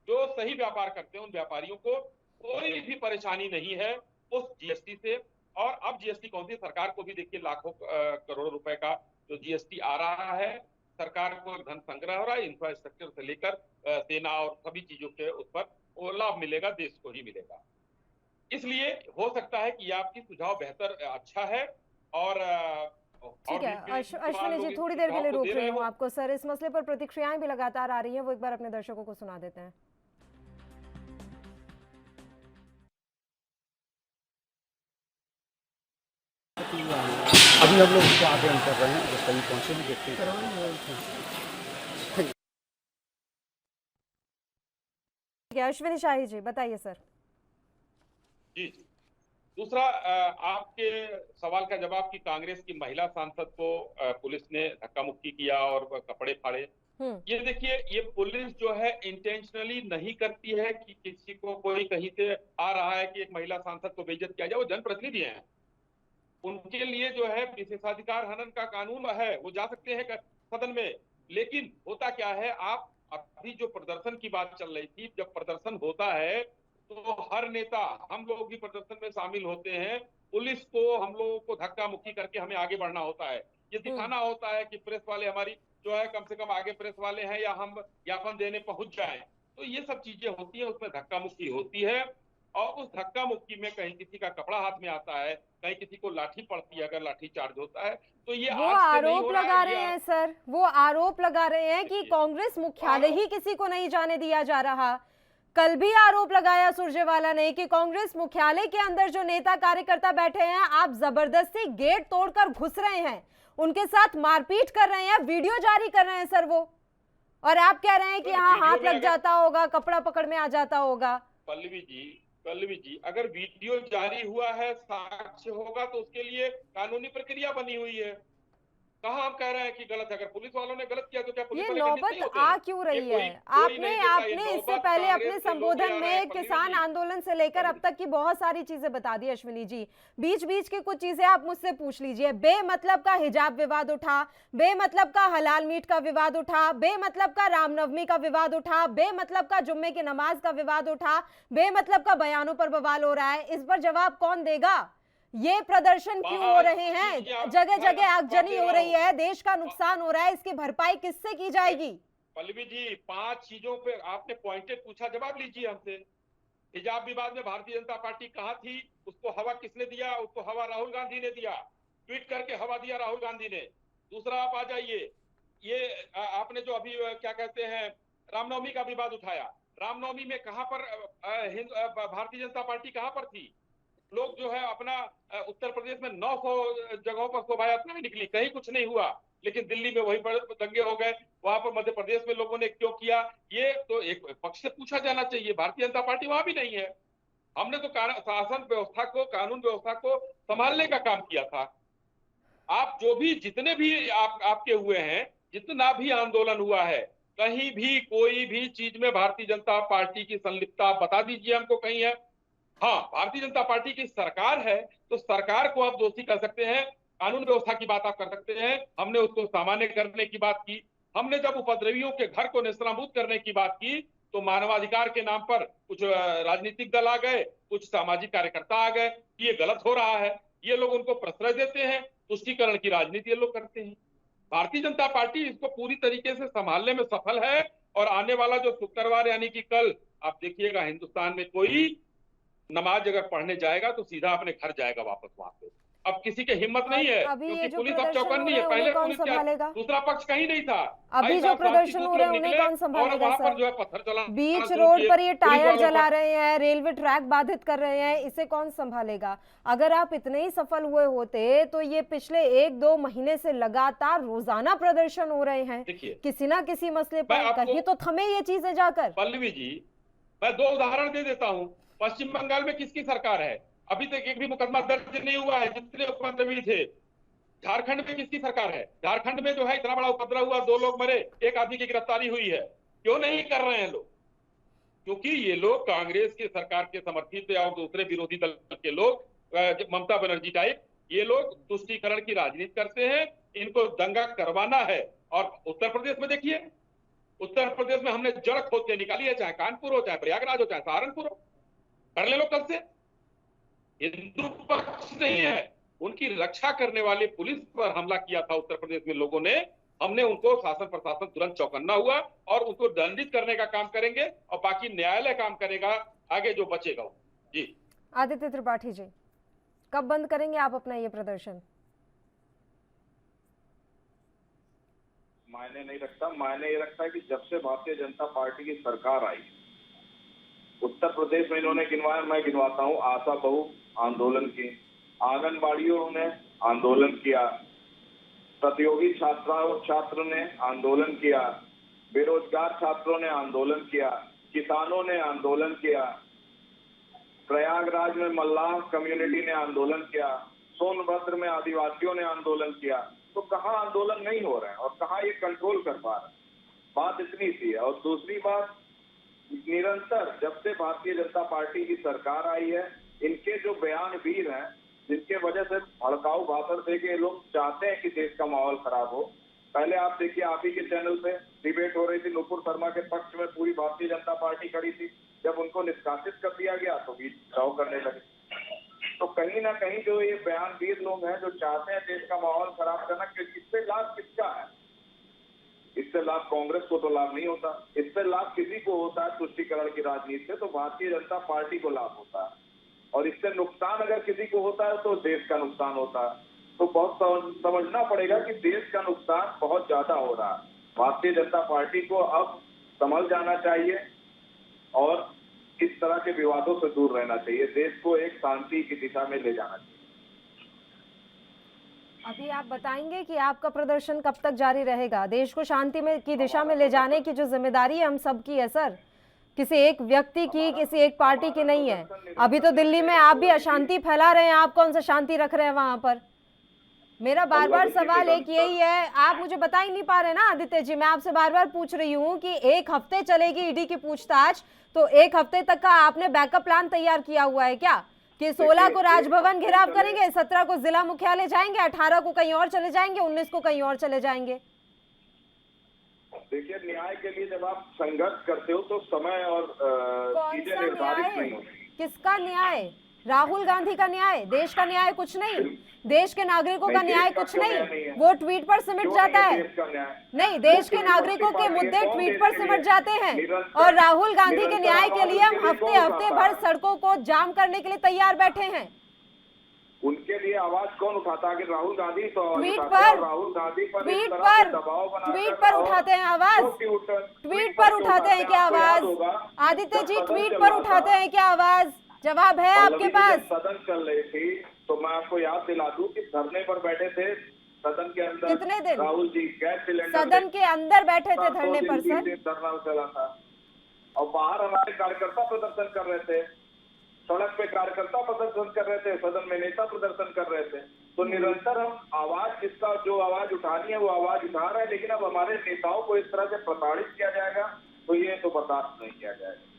[SPEAKER 4] जो सही व्यापार करते हैं उन व्यापारियों को कोई भी परेशानी नहीं है उस जीएसटी से। और अब जीएसटी काउंसिल सरकार को भी देखिए लाखों करोड़ रुपए का जो जीएसटी आ रहा है, सरकार को धन संग्रह हो रहा है, इंफ्रास्ट्रक्चर से लेकर सेना और सभी चीजों के उस पर वो लाभ मिलेगा, देश को ही मिलेगा। इसलिए हो सकता है कि आपकी सुझाव बेहतर अच्छा है और
[SPEAKER 1] ठीक है अश्विनी जी, थोड़ी देर के लिए रोक रही हूँ आपको सर। इस मसले पर प्रतिक्रियाएं भी लगातार आ रही हैं, वो एक बार अपने दर्शकों को सुना देते हैं।
[SPEAKER 7] अभी हम लोग उसको आगे कर रहे हैं, जब कहीं पहुंचे भी देखते हैं।
[SPEAKER 1] अश्विनी शाही जी बताइए सर।
[SPEAKER 4] जी जी। दूसरा, आपके सवाल का जवाब कि कांग्रेस की महिला सांसद को पुलिस ने धक्का मुक्की किया और कपड़े फाड़े, ये देखिए ये पुलिस जो है इंटेंशनली नहीं करती है कि किसी को कोई कहीं से आ रहा है कि एक महिला सांसद को बेइज्जत किया जाए। वो जनप्रतिनिधि हैं, उनके लिए जो है विशेषाधिकार हनन का कानून है, वो जा सकते हैं सदन में। लेकिन होता क्या है, आप अभी जो प्रदर्शन की बात चल रही थी, जब प्रदर्शन होता है तो हर नेता, हम लोग भी प्रदर्शन में शामिल होते हैं, पुलिस को हम लोगों को धक्का मुक्की करके हमें आगे बढ़ना होता है। ये दिखाना होता है कि प्रेस वाले हमारी जो है कम से कम आगे प्रेस वाले हैं या हम ज्ञापन देने पहुंच जाएं। तो ये सब चीजें होती है, उसमें धक्का मुक्की होती है और उस धक्का मुक्की में कहीं किसी का कपड़ा हाथ में आता है, कहीं किसी को लाठी पड़ती है, अगर लाठी चार्ज होता है तो ये
[SPEAKER 1] वो आरोप लगा रहे हैं सर, वो आरोप लगा रहे हैं कि कांग्रेस मुख्यालय ही किसी को नहीं जाने दिया जा रहा। कल भी आरोप लगाया सुरजेवाला ने कि कांग्रेस मुख्यालय के अंदर जो नेता कार्यकर्ता बैठे हैं, आप जबरदस्ती गेट तोड़कर घुस रहे हैं, उनके साथ मारपीट कर रहे हैं, वीडियो जारी कर रहे हैं सर वो, और आप कह रहे हैं कि यहाँ हाथ लग जाता होगा, कपड़ा पकड़ में आ जाता होगा।
[SPEAKER 4] पल्लवी जी, अगर वीडियो जारी हुआ है, साक्ष्य होगा तो उसके लिए कानूनी प्रक्रिया बनी हुई है। कहाँ हम कह रहे हैं कि गलत है? अगर पुलिस वालों ने गलत किया तो क्या पुलिस
[SPEAKER 1] ये नौबत आ क्यों रही है? आपने इससे पहले अपने संबोधन में किसान आंदोलन से लेकर अब तक की बहुत सारी चीजें बता दी अश्विनी जी। बीच बीच की कुछ चीजें आप मुझसे पूछ लीजिए। बेमतलब का हिजाब विवाद उठा, बेमतलब का हलाल मीट का विवाद उठा, बेमतलब का रामनवमी का विवाद उठा, बेमतलब का जुम्मे की नमाज का विवाद उठा, बेमतलब का बयानों पर बवाल हो रहा है। इस पर जवाब कौन देगा? ये प्रदर्शन क्यों हो रहे हैं? जगह जगह आगजनी हो रही है, देश का नुकसान हो रहा है, इसकी भरपाई किससे की जाएगी?
[SPEAKER 4] पल्लवी जी, 5 चीजों पे आपने पॉइंटेड पूछा, जवाब लीजिए हमसे। हिजाब विवाद में भारतीय जनता पार्टी कहां थी? उसको हवा किसने दिया? उसको हवा राहुल गांधी ने दिया, ट्वीट करके हवा दिया राहुल गांधी ने। दूसरा, आप आ जाइए, ये आपने जो अभी क्या कहते हैं रामनवमी का विवाद उठाया, रामनवमी में कहां पर भारतीय जनता पार्टी कहां पर थी? लोग जो है अपना उत्तर प्रदेश में 900 जगहों पर शोभा यात्रा में निकली, कहीं कुछ नहीं हुआ, लेकिन दिल्ली में वही दंगे हो गए। वहां पर मध्य प्रदेश में लोगों ने क्यों किया? ये तो एक पक्ष से पूछा जाना चाहिए। भारतीय जनता पार्टी वहां भी नहीं है। हमने तो शासन व्यवस्था को, कानून व्यवस्था को संभालने का काम किया था। आप जो भी जितने भी आपके हुए हैं, जितना भी आंदोलन हुआ है, कहीं भी कोई भी चीज में भारतीय जनता पार्टी की संलिप्तता बता दीजिए हमको कहीं है? हाँ, भारतीय जनता पार्टी की सरकार है तो सरकार को आप दोषी कर सकते हैं, कानून व्यवस्था की बात आप कर सकते हैं। हमने उसको सामान्य करने की बात की। हमने जब उपद्रवियों के घर को नेस्तनाबूद करने की बात की तो मानवाधिकार के नाम पर कुछ राजनीतिक दल आ गए, कुछ सामाजिक कार्यकर्ता आ गए कि ये गलत हो रहा है, ये लोग उनको प्रश्रय देते हैं, तुष्टीकरण की राजनीति ये लोग करते हैं। भारतीय जनता पार्टी इसको पूरी तरीके से संभालने में सफल है और आने वाला जो शुक्रवार यानी कि कल, आप देखिएगा हिंदुस्तान में कोई नमाज अगर पढ़ने जाएगा तो सीधा अपने घर जाएगा वापस वहां पे। अब किसी के हिम्मत नहीं है,
[SPEAKER 1] अभी ये
[SPEAKER 4] क्योंकि
[SPEAKER 1] जो
[SPEAKER 4] पुलिस अब
[SPEAKER 1] प्रदर्शन
[SPEAKER 4] चौकन
[SPEAKER 1] हो
[SPEAKER 4] नहीं
[SPEAKER 1] रहे
[SPEAKER 4] है।
[SPEAKER 1] हैं,
[SPEAKER 4] पहले
[SPEAKER 1] उन्हें कौन
[SPEAKER 4] पुलिस क्या,
[SPEAKER 1] संभालेगा?
[SPEAKER 4] दूसरा पक्ष कहीं नहीं था।
[SPEAKER 1] अभी
[SPEAKER 4] भाई
[SPEAKER 1] जो
[SPEAKER 4] साहब
[SPEAKER 1] प्रदर्शन हो रहे हैं, उन्हें
[SPEAKER 4] निकले
[SPEAKER 1] कौन संभालेगा
[SPEAKER 4] और वहां
[SPEAKER 1] सर?
[SPEAKER 4] पर जो है पत्थर चलाना
[SPEAKER 1] बीच
[SPEAKER 4] शुरू
[SPEAKER 1] रोड
[SPEAKER 4] किए,
[SPEAKER 1] पर ये
[SPEAKER 4] पुलिस
[SPEAKER 1] टायर
[SPEAKER 4] वालों
[SPEAKER 1] जला
[SPEAKER 4] पर।
[SPEAKER 1] रहे हैं, रेलवे ट्रैक बाधित कर रहे हैं, इसे कौन संभालेगा? अगर आप इतने ही सफल हुए होते तो ये पिछले 1-2 महीने से लगातार रोजाना प्रदर्शन हो रहे हैं
[SPEAKER 4] देखिए,
[SPEAKER 1] किसी ना किसी मसले
[SPEAKER 4] मैं
[SPEAKER 1] पर,
[SPEAKER 4] आपको
[SPEAKER 1] कहीं तो थमे ये चीजें जाकर।
[SPEAKER 4] पल्लवी जी, मैं 2 उदाहरण दे देता हूं। पश्चिम बंगाल में किसकी सरकार है? अभी तक एक भी मुकदमा दर्ज नहीं हुआ है, जितने उपद्रवी थे। झारखंड में किसकी सरकार है? झारखंड में जो है इतना बड़ा उपद्रव हुआ, 2 लोग मरे, 1 आदमी की गिरफ्तारी हुई है। क्यों नहीं कर रहे हैं लोग? क्योंकि ये लोग कांग्रेस की सरकार के समर्थित और दूसरे विरोधी दल के लोग, ममता बनर्जी टाइप, ये लोग तुष्टीकरण की राजनीति करते हैं, इनको दंगा करवाना है। और उत्तर प्रदेश में देखिए, उत्तर प्रदेश में हमने जड़ खोद के निकाली है, चाहे कानपुर हो, चाहे प्रयागराज हो, चाहे सहारनपुर हो। कर ले लो कल से। हिंदू पक्ष नहीं है, उनकी रक्षा करने वाले पुलिस पर हमला किया था उत्तर प्रदेश में लोगों ने। हमने उनको, शासन प्रशासन तुरंत चौकन्ना हुआ और उनको दंडित करने का काम करेंगे, और बाकी न्यायालय काम करेगा आगे जो बचेगा। जी
[SPEAKER 1] आदित्य त्रिपाठी जी, कब बंद करेंगे आप अपना ये प्रदर्शन?
[SPEAKER 5] मायने नहीं रखता। मायने ये रखता है कि जब से भारतीय जनता पार्टी की सरकार आई, उत्तर प्रदेश में इन्होंने गिनवाया, मैं गिनवाता हूँ। आशा बहु आंदोलन की, आंगनबाड़ियों ने आंदोलन किया, प्रतियोगी छात्र ने आंदोलन किया, बेरोजगार छात्रों ने आंदोलन किया, किसानों ने आंदोलन किया, प्रयागराज में मल्लाह कम्युनिटी ने आंदोलन किया, सोनभद्र में आदिवासियों ने आंदोलन किया। तो कहाँ आंदोलन नहीं हो रहे हैं और कहाँ ये कंट्रोल कर पा रहे हैं? बात इतनी सी है। और दूसरी बात, निरंतर जब से भारतीय जनता पार्टी की सरकार आई है, इनके जो बयान वीर हैं, जिनके वजह से भड़काऊ भाषण दे के लोग चाहते हैं कि देश का माहौल खराब हो। पहले आप देखिए, आप ही के चैनल पे डिबेट हो रही थी, नुपुर शर्मा के पक्ष में पूरी भारतीय जनता पार्टी खड़ी थी। जब उनको निष्कासित कर दिया गया तो भी बचाव करने लगे। तो कहीं ना कहीं जो ये बयान वीर लोग हैं, जो चाहते हैं देश का माहौल खराब करना, इससे लाभ किसका है? इससे लाभ कांग्रेस को तो लाभ नहीं होता। इससे लाभ किसी को होता है तुष्टीकरण की राजनीति से, तो भारतीय जनता पार्टी को लाभ होता है। और इससे नुकसान अगर किसी को होता है तो देश का नुकसान होता है। तो बहुत समझना पड़ेगा कि देश का नुकसान बहुत ज्यादा हो रहा है। भारतीय जनता पार्टी को अब संभल जाना चाहिए और इस तरह के विवादों से दूर रहना चाहिए। देश को एक शांति की दिशा में ले जाना चाहिए।
[SPEAKER 1] अभी आप बताएंगे कि आपका प्रदर्शन कब तक जारी रहेगा? देश को शांति में की दिशा में ले जाने की जो जिम्मेदारी है हम सबकी है सर, किसी एक व्यक्ति की, किसी एक पार्टी की नहीं है। अभी तो दिल्ली में आप भी अशांति फैला रहे हैं, आप कौन सा शांति रख रहे हैं वहां पर? मेरा बार बार सवाल एक यही है, आप मुझे बता ही नहीं पा रहे ना आदित्य जी। मैं आपसे बार बार पूछ रही हूँ कि 1 हफ्ते चलेगी ईडी की पूछताछ, तो 1 हफ्ते तक का आपने बैकअप प्लान तैयार किया हुआ है क्या? कि 16 को राजभवन घेराव करेंगे, 17 को जिला मुख्यालय जाएंगे, 18 को कहीं और चले जाएंगे, 19 को कहीं और चले जाएंगे।
[SPEAKER 5] देखिए, न्याय के लिए जब आप संघर्ष करते हो तो समय और चीजें निर्धारित नहीं होती।
[SPEAKER 1] किसका न्याय? राहुल गांधी का न्याय? देश का न्याय कुछ नहीं, देश के नागरिकों का न्याय कुछ नहीं, वो ट्वीट पर सिमट जाता है। नहीं, देश के नागरिकों के मुद्दे ट्वीट पर सिमट जाते हैं, और राहुल गांधी के न्याय के लिए हम हफ्ते हफ्ते भर सड़कों को जाम करने के लिए तैयार बैठे हैं।
[SPEAKER 5] उनके लिए आवाज कौन उठाता है? राहुल गांधी तो
[SPEAKER 1] ट्वीट
[SPEAKER 5] राहुल गांधी पर
[SPEAKER 1] ट्वीट पर उठाते हैं आवाज, ट्वीट पर उठाते हैं क्या आवाज? आदित्य जी, ट्वीट पर उठाते हैं क्या आवाज? जवाब है आपके पास?
[SPEAKER 5] सदन चल रही थी तो मैं आपको याद दिला दूं कि धरने पर बैठे थे सदन के अंदर।
[SPEAKER 1] कितने दिन?
[SPEAKER 5] राहुल जी गैस सिलेंडर
[SPEAKER 1] सदन के अंदर बैठे थे धरने पर सर?
[SPEAKER 5] धरना चला था और बाहर हमारे कार्यकर्ता प्रदर्शन कर रहे थे, सड़क पे कार्यकर्ता प्रदर्शन कर रहे थे, सदन में नेता प्रदर्शन कर रहे थे। तो निरंतर हम आवाज, जिसका जो आवाज उठानी है वो आवाज उठा रहे हैं, लेकिन अब हमारे नेताओं को इस तरह से प्रताड़ित किया जाएगा तो ये तो बर्दाश्त नहीं किया जाएगा।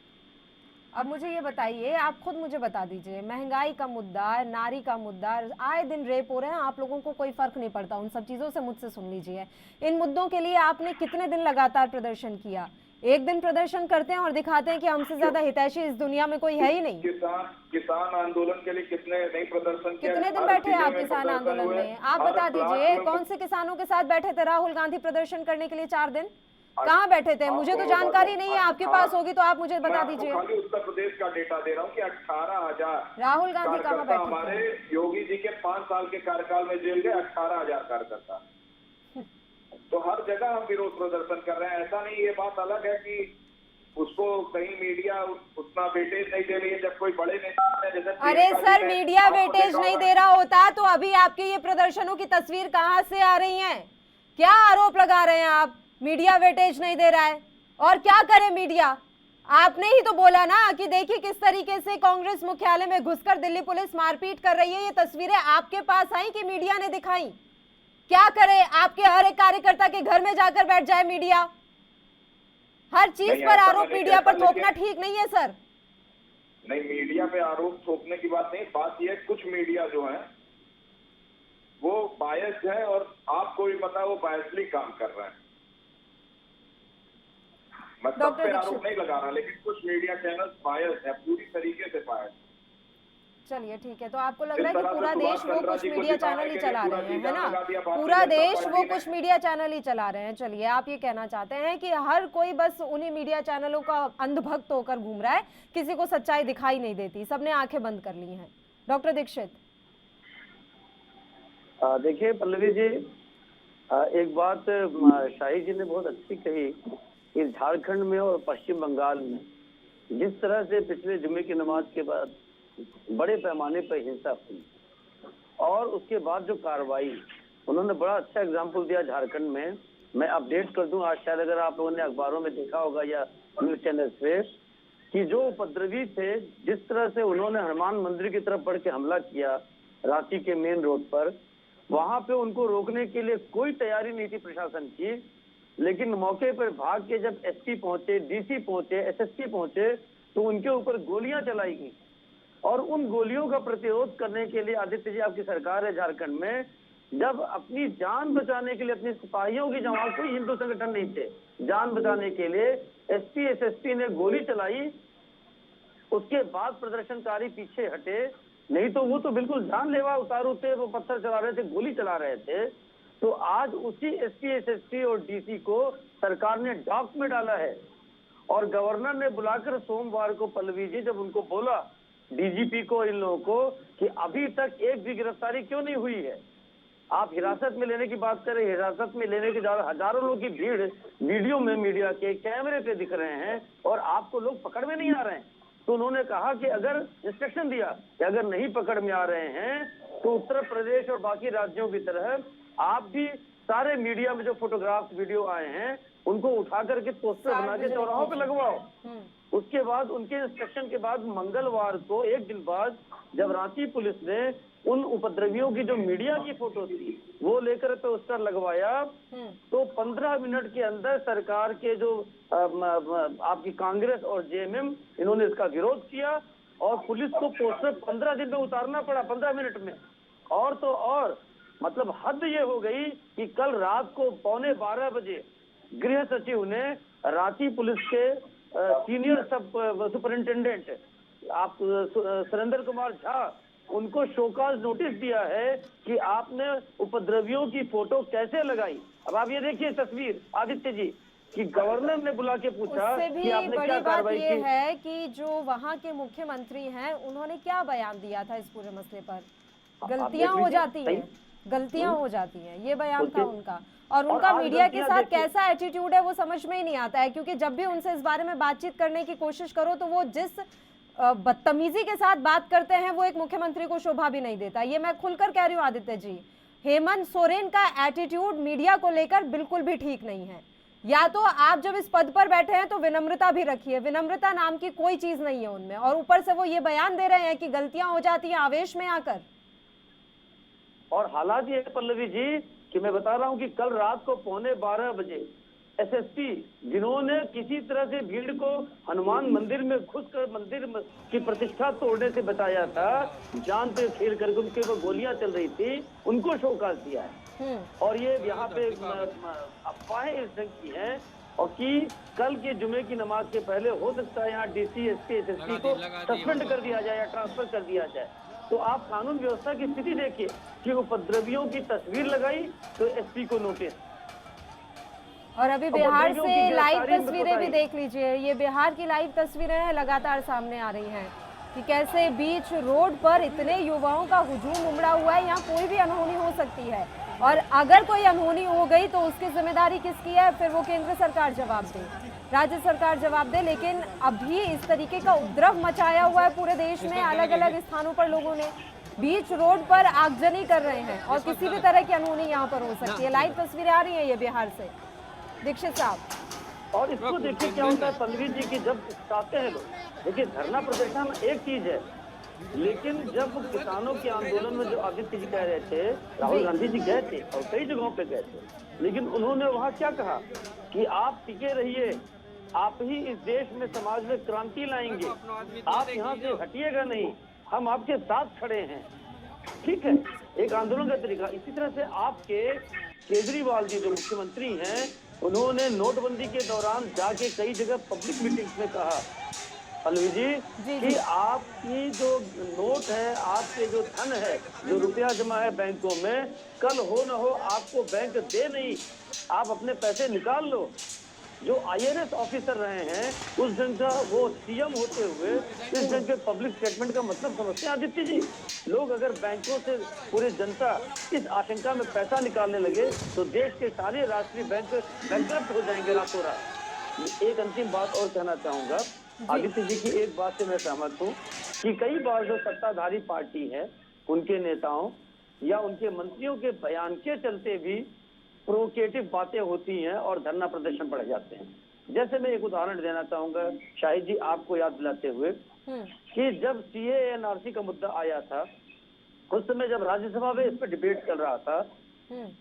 [SPEAKER 1] अब मुझे ये बताइए, आप खुद मुझे बता दीजिए, महंगाई का मुद्दा, नारी का मुद्दा, आए दिन रेप हो रहे हैं, आप लोगों को कोई फर्क नहीं पड़ता उन सब चीजों से? मुझसे सुन लीजिए, इन मुद्दों के लिए आपने कितने दिन लगातार प्रदर्शन किया? एक दिन प्रदर्शन करते हैं और दिखाते हैं कि हमसे ज्यादा हितैषी इस दुनिया में कोई है ही नहीं।
[SPEAKER 5] किसान आंदोलन के लिए कितने नहीं प्रदर्शन किया?
[SPEAKER 1] कितने दिन बैठे आप किसान आंदोलन में? आप बता दीजिए, कौन से किसानों के साथ बैठे थे राहुल गांधी प्रदर्शन करने के लिए 4 दिन? कहाँ बैठे थे? मुझे तो जानकारी नहीं है, आपके पास होगी तो आप मुझे बता दीजिए।
[SPEAKER 5] खाली उत्तर प्रदेश का डेटा दे रहा हूँ कि 18,000
[SPEAKER 1] राहुल गांधी कहाँ
[SPEAKER 5] कार्यकर्ता
[SPEAKER 1] बैठे
[SPEAKER 5] हमारे
[SPEAKER 1] थे?
[SPEAKER 5] योगी जी के 5 साल के कार्यकाल में जेल गए 18,000 कार्यकर्ता। तो हर जगह हम विरोध प्रदर्शन कर रहे हैं। ऐसा नहीं, ये बात अलग है कि उसको कहीं मीडिया उतना वेटेज नहीं दे रही है जब कोई बड़े नेता जैसे।
[SPEAKER 1] अरे सर, मीडिया वेटेज नहीं दे रहा होता तो अभी आपके ये प्रदर्शनों की तस्वीर कहाँ से आ रही है? क्या आरोप लगा रहे हैं आप? मीडिया वेटेज नहीं दे रहा है और क्या करे मीडिया? आपने ही तो बोला ना कि देखिए किस तरीके से कांग्रेस मुख्यालय में घुसकर दिल्ली पुलिस मारपीट कर रही है। ये तस्वीरें आपके पास आई कि मीडिया ने दिखाई? क्या करे? आपके हर एक कार्यकर्ता के घर में जाकर बैठ जाए मीडिया? हर चीज पर आरोप मीडिया पर थोपना ठीक नहीं है सर।
[SPEAKER 5] नहीं, मीडिया पे आरोप थोपने की बात नहीं, बात यह कुछ मीडिया जो है वो बायस्ड है और आपको भी पता है वो बायसली काम कर रहा है। मैं सब पे आरोप नहीं लगा रहा, लेकिन कुछ मीडिया चैनल बायस्ड है, पूरी तरीके से बायस्ड।
[SPEAKER 1] चलिए ठीक है, तो आपको लग रहा है कि पूरा देश वो कुछ मीडिया चैनल ही चला रहे हैं, है ना? पूरा देश वो कुछ मीडिया चैनल ही चला रहे हैं। चलिए, आप ये कहना चाहते हैं कि हर कोई बस उन्हीं मीडिया चैनलों का अंधभक्त होकर घूम रहा है, किसी को सच्चाई दिखाई नहीं देती, सबने आंखें बंद कर ली हैं। डॉक्टर दीक्षित,
[SPEAKER 6] देखिए पल्लवी जी, एक बात शाही जी ने बहुत अच्छी कही कि झारखंड में और पश्चिम बंगाल में जिस तरह से पिछले जुमे की नमाज के बाद बड़े पैमाने पर हिंसा हुई और उसके बाद जो कार्रवाई, उन्होंने बड़ा अच्छा एग्जाम्पल दिया झारखंड में। मैं अपडेट कर दूं, आज शायद अगर आप लोगों ने अखबारों में देखा होगा या न्यूज चैनल पे, कि जो उपद्रवी थे जिस तरह से उन्होंने हनुमान मंदिर की तरफ बढ़ के हमला किया रांची के मेन रोड पर, वहां पे उनको रोकने के लिए कोई तैयारी नहीं थी प्रशासन की, लेकिन मौके पर भाग के जब एसपी पहुंचे, डीसी पहुंचे, एसएसपी पहुंचे तो उनके ऊपर गोलियां चलाई गई। और उन गोलियों का प्रतिरोध करने के लिए आदित्य जी आपकी सरकार है झारखंड में, जब अपनी जान बचाने के लिए अपने सिपाहियों की जमात, कोई हिंदू संगठन नहीं थे, जान बचाने के लिए एसपी एसएसपी ने गोली चलाई, उसके बाद प्रदर्शनकारी पीछे हटे, नहीं तो वो तो बिल्कुल जानलेवा उतारू थे, वो पत्थर चला रहे थे, गोली चला रहे थे। तो आज उसी एसपी एसएसपी और डीसी को सरकार ने डॉक में डाला है और गवर्नर ने बुलाकर सोमवार को पल्लवी जी जब उनको बोला, डीजीपी को, इन लोगों को, कि अभी तक एक भी गिरफ्तारी क्यों नहीं हुई है? आप हिरासत में लेने की बात करें, हिरासत में लेने की हजारों लोगों की भीड़ वीडियो में मीडिया के कैमरे पे दिख रहे हैं और आपको लोग पकड़ में नहीं आ रहे हैं। तो उन्होंने कहा कि अगर इंस्ट्रक्शन दिया कि अगर नहीं पकड़ में आ रहे हैं तो उत्तर प्रदेश और बाकी राज्यों की तरह आप भी सारे मीडिया में जो फोटोग्राफ वीडियो आए हैं उनको उठा करके पोस्टर बना के चौराहों पे लगवाओ। उसके बाद उनके इंस्ट्रक्शन के बाद मंगलवार को, एक दिन बाद, जब रांची पुलिस ने उन उपद्रवियों की जो मीडिया की फोटो थी वो लेकर पोस्टर लगवाया, तो 15 मिनट के अंदर सरकार के जो आपकी कांग्रेस और जेएमएम, इन्होंने इसका विरोध किया और पुलिस को पोस्टर 15 दिन में उतारना पड़ा, 15 मिनट में। और तो और मतलब हद ये हो गई कि कल रात को 11:15 बजे गृह सचिव ने रांची पुलिस के सीनियर सब सुपरिंटेंडेंट आप सुरेंद्र कुमार झा, उनको शोकाज नोटिस दिया है कि आपने उपद्रवियों की फोटो कैसे लगाई। अब आप ये देखिए तस्वीर आदित्य जी, कि गवर्नर ने बुला के पूछा कि आपने क्या कार्रवाई की।
[SPEAKER 1] बड़ी बात ये है कि जो वहाँ के मुख्यमंत्री हैं उन्होंने क्या बयान दिया था इस पूरे मसले पर? गलतियां हो जाती हैं, गलतियां हो जाती हैं, ये बयान था उनका। और उनका मीडिया के साथ कैसा एटीट्यूड है वो समझ में ही नहीं आता है, क्योंकि जब भी उनसे इस बारे में बातचीत करने की कोशिश करो तो वो जिस बदतमीजी के साथ बात करते हैं वो एक मुख्यमंत्री को शोभा भी नहीं देता। ये मैं खुलकर कह रही हूँ आदित्य जी, हेमंत सोरेन का एटीट्यूड मीडिया को लेकर बिल्कुल भी ठीक नहीं है। या तो आप जब इस पद पर बैठे हैं तो विनम्रता भी रखिए, विनम्रता नाम की कोई चीज नहीं है उनमें, और ऊपर से वो ये बयान दे रहे हैं कि गलतियां हो जाती हैं आवेश में आकर।
[SPEAKER 6] और हालात ये पल्लवी जी कि मैं बता रहा हूं कि कल रात को 11:15 बजे एसएसपी, जिन्होंने किसी तरह से भीड़ को हनुमान मंदिर में घुसकर मंदिर की प्रतिष्ठा तोड़ने से बचाया था, जान पे खेल करके उनके ऊपर गोलियां चल रही थी, उनको शोकाज दिया है। और ये यहाँ पे अफवाहें इस ढंग की हैं और कि कल के जुमे की नमाज के पहले हो सकता है यहाँ डीसी एसपी एसएसपी को सस्पेंड कर दिया जाए या ट्रांसफर कर दिया जाए। तो आप कानून व्यवस्था की स्थिति देखिए कि उपद्रवियों की तस्वीर लगाई तो एसपी को नोटिस,
[SPEAKER 1] और अभी
[SPEAKER 6] अब
[SPEAKER 1] बिहार
[SPEAKER 6] बंदेरियों
[SPEAKER 1] से
[SPEAKER 6] की
[SPEAKER 1] लाइव
[SPEAKER 6] गिरफ्तारी में
[SPEAKER 1] तस्वीरें भी
[SPEAKER 6] कोताही।
[SPEAKER 1] देख लीजिए, ये बिहार की लाइव तस्वीरें हैं, लगातार सामने आ रही हैं कि कैसे बीच रोड पर इतने युवाओं का हुजूम उमड़ा हुआ है। यहाँ कोई भी अनहोनी हो सकती है और अगर कोई अनहोनी हो गई तो उसकी जिम्मेदारी किसकी है? फिर वो केंद्र सरकार जवाब दे, राज्य सरकार जवाब दे। लेकिन अभी इस तरीके का उपद्रव मचाया हुआ है पूरे देश में, अलग अलग स्थानों पर लोगों ने बीच रोड पर आगजनी कर रहे हैं और किसी भी तरह की अनहोनी यहाँ पर हो सकती है। लाइव तस्वीरें आ रही हैं ये बिहार से, दीक्षित साहब।
[SPEAKER 6] और इसको देखिए क्या होता है पल्लवी जी की, जब चाहते हैं लोग, देखिए धरना प्रदर्शन एक चीज है, लेकिन जब किसानों के आंदोलन में जो आदित्य जी कह रहे थे, राहुल गांधी जी गए थे और कई जगहों पे गए थे, लेकिन उन्होंने वहाँ क्या कहा कि आप टिके रहिए, आप ही इस देश में समाज में क्रांति लाएंगे, आप यहाँ से हटिएगा नहीं, हम आपके साथ खड़े हैं। ठीक है, एक आंदोलन का तरीका। इसी तरह से आपके केजरीवाल जी जो मुख्यमंत्री हैं, उन्होंने नोटबंदी के दौरान जाके कई जगह पब्लिक मीटिंग्स में कहा पल्लवी जी कि आपकी जो नोट है, आपके जो धन है, जो रुपया जमा है बैंकों में, कल हो न हो आपको बैंक दे नहीं, आप अपने पैसे निकाल लो। जो IAS ऑफिसर रहे हैं उस ढंग का, वो सीएम होते हुए इस ढंग के पब्लिक स्टेटमेंट का मतलब समझते हैं आदित्य जी? लोग अगर बैंकों से पूरी जनता इस आशंका में पैसा निकालने लगे तो देश के सारे राष्ट्रीय बैंक बैंकरप्ट हो जाएंगे रातों रात। एक अंतिम बात और कहना चाहूंगा आदित्य जी की, एक बात से मैं सहमत हूँ कि कई बार जो सत्ताधारी पार्टी है, उनके नेताओं या उनके मंत्रियों के बयान के चलते भी प्रोवोकेटिव बातें होती हैं और धरना प्रदर्शन बढ़ जाते हैं। जैसे मैं एक उदाहरण देना चाहूंगा शाहिद जी, आपको याद दिलाते हुए कि जब CAA NRC का मुद्दा आया था, उस समय जब राज्यसभा में इस पर डिबेट चल रहा था,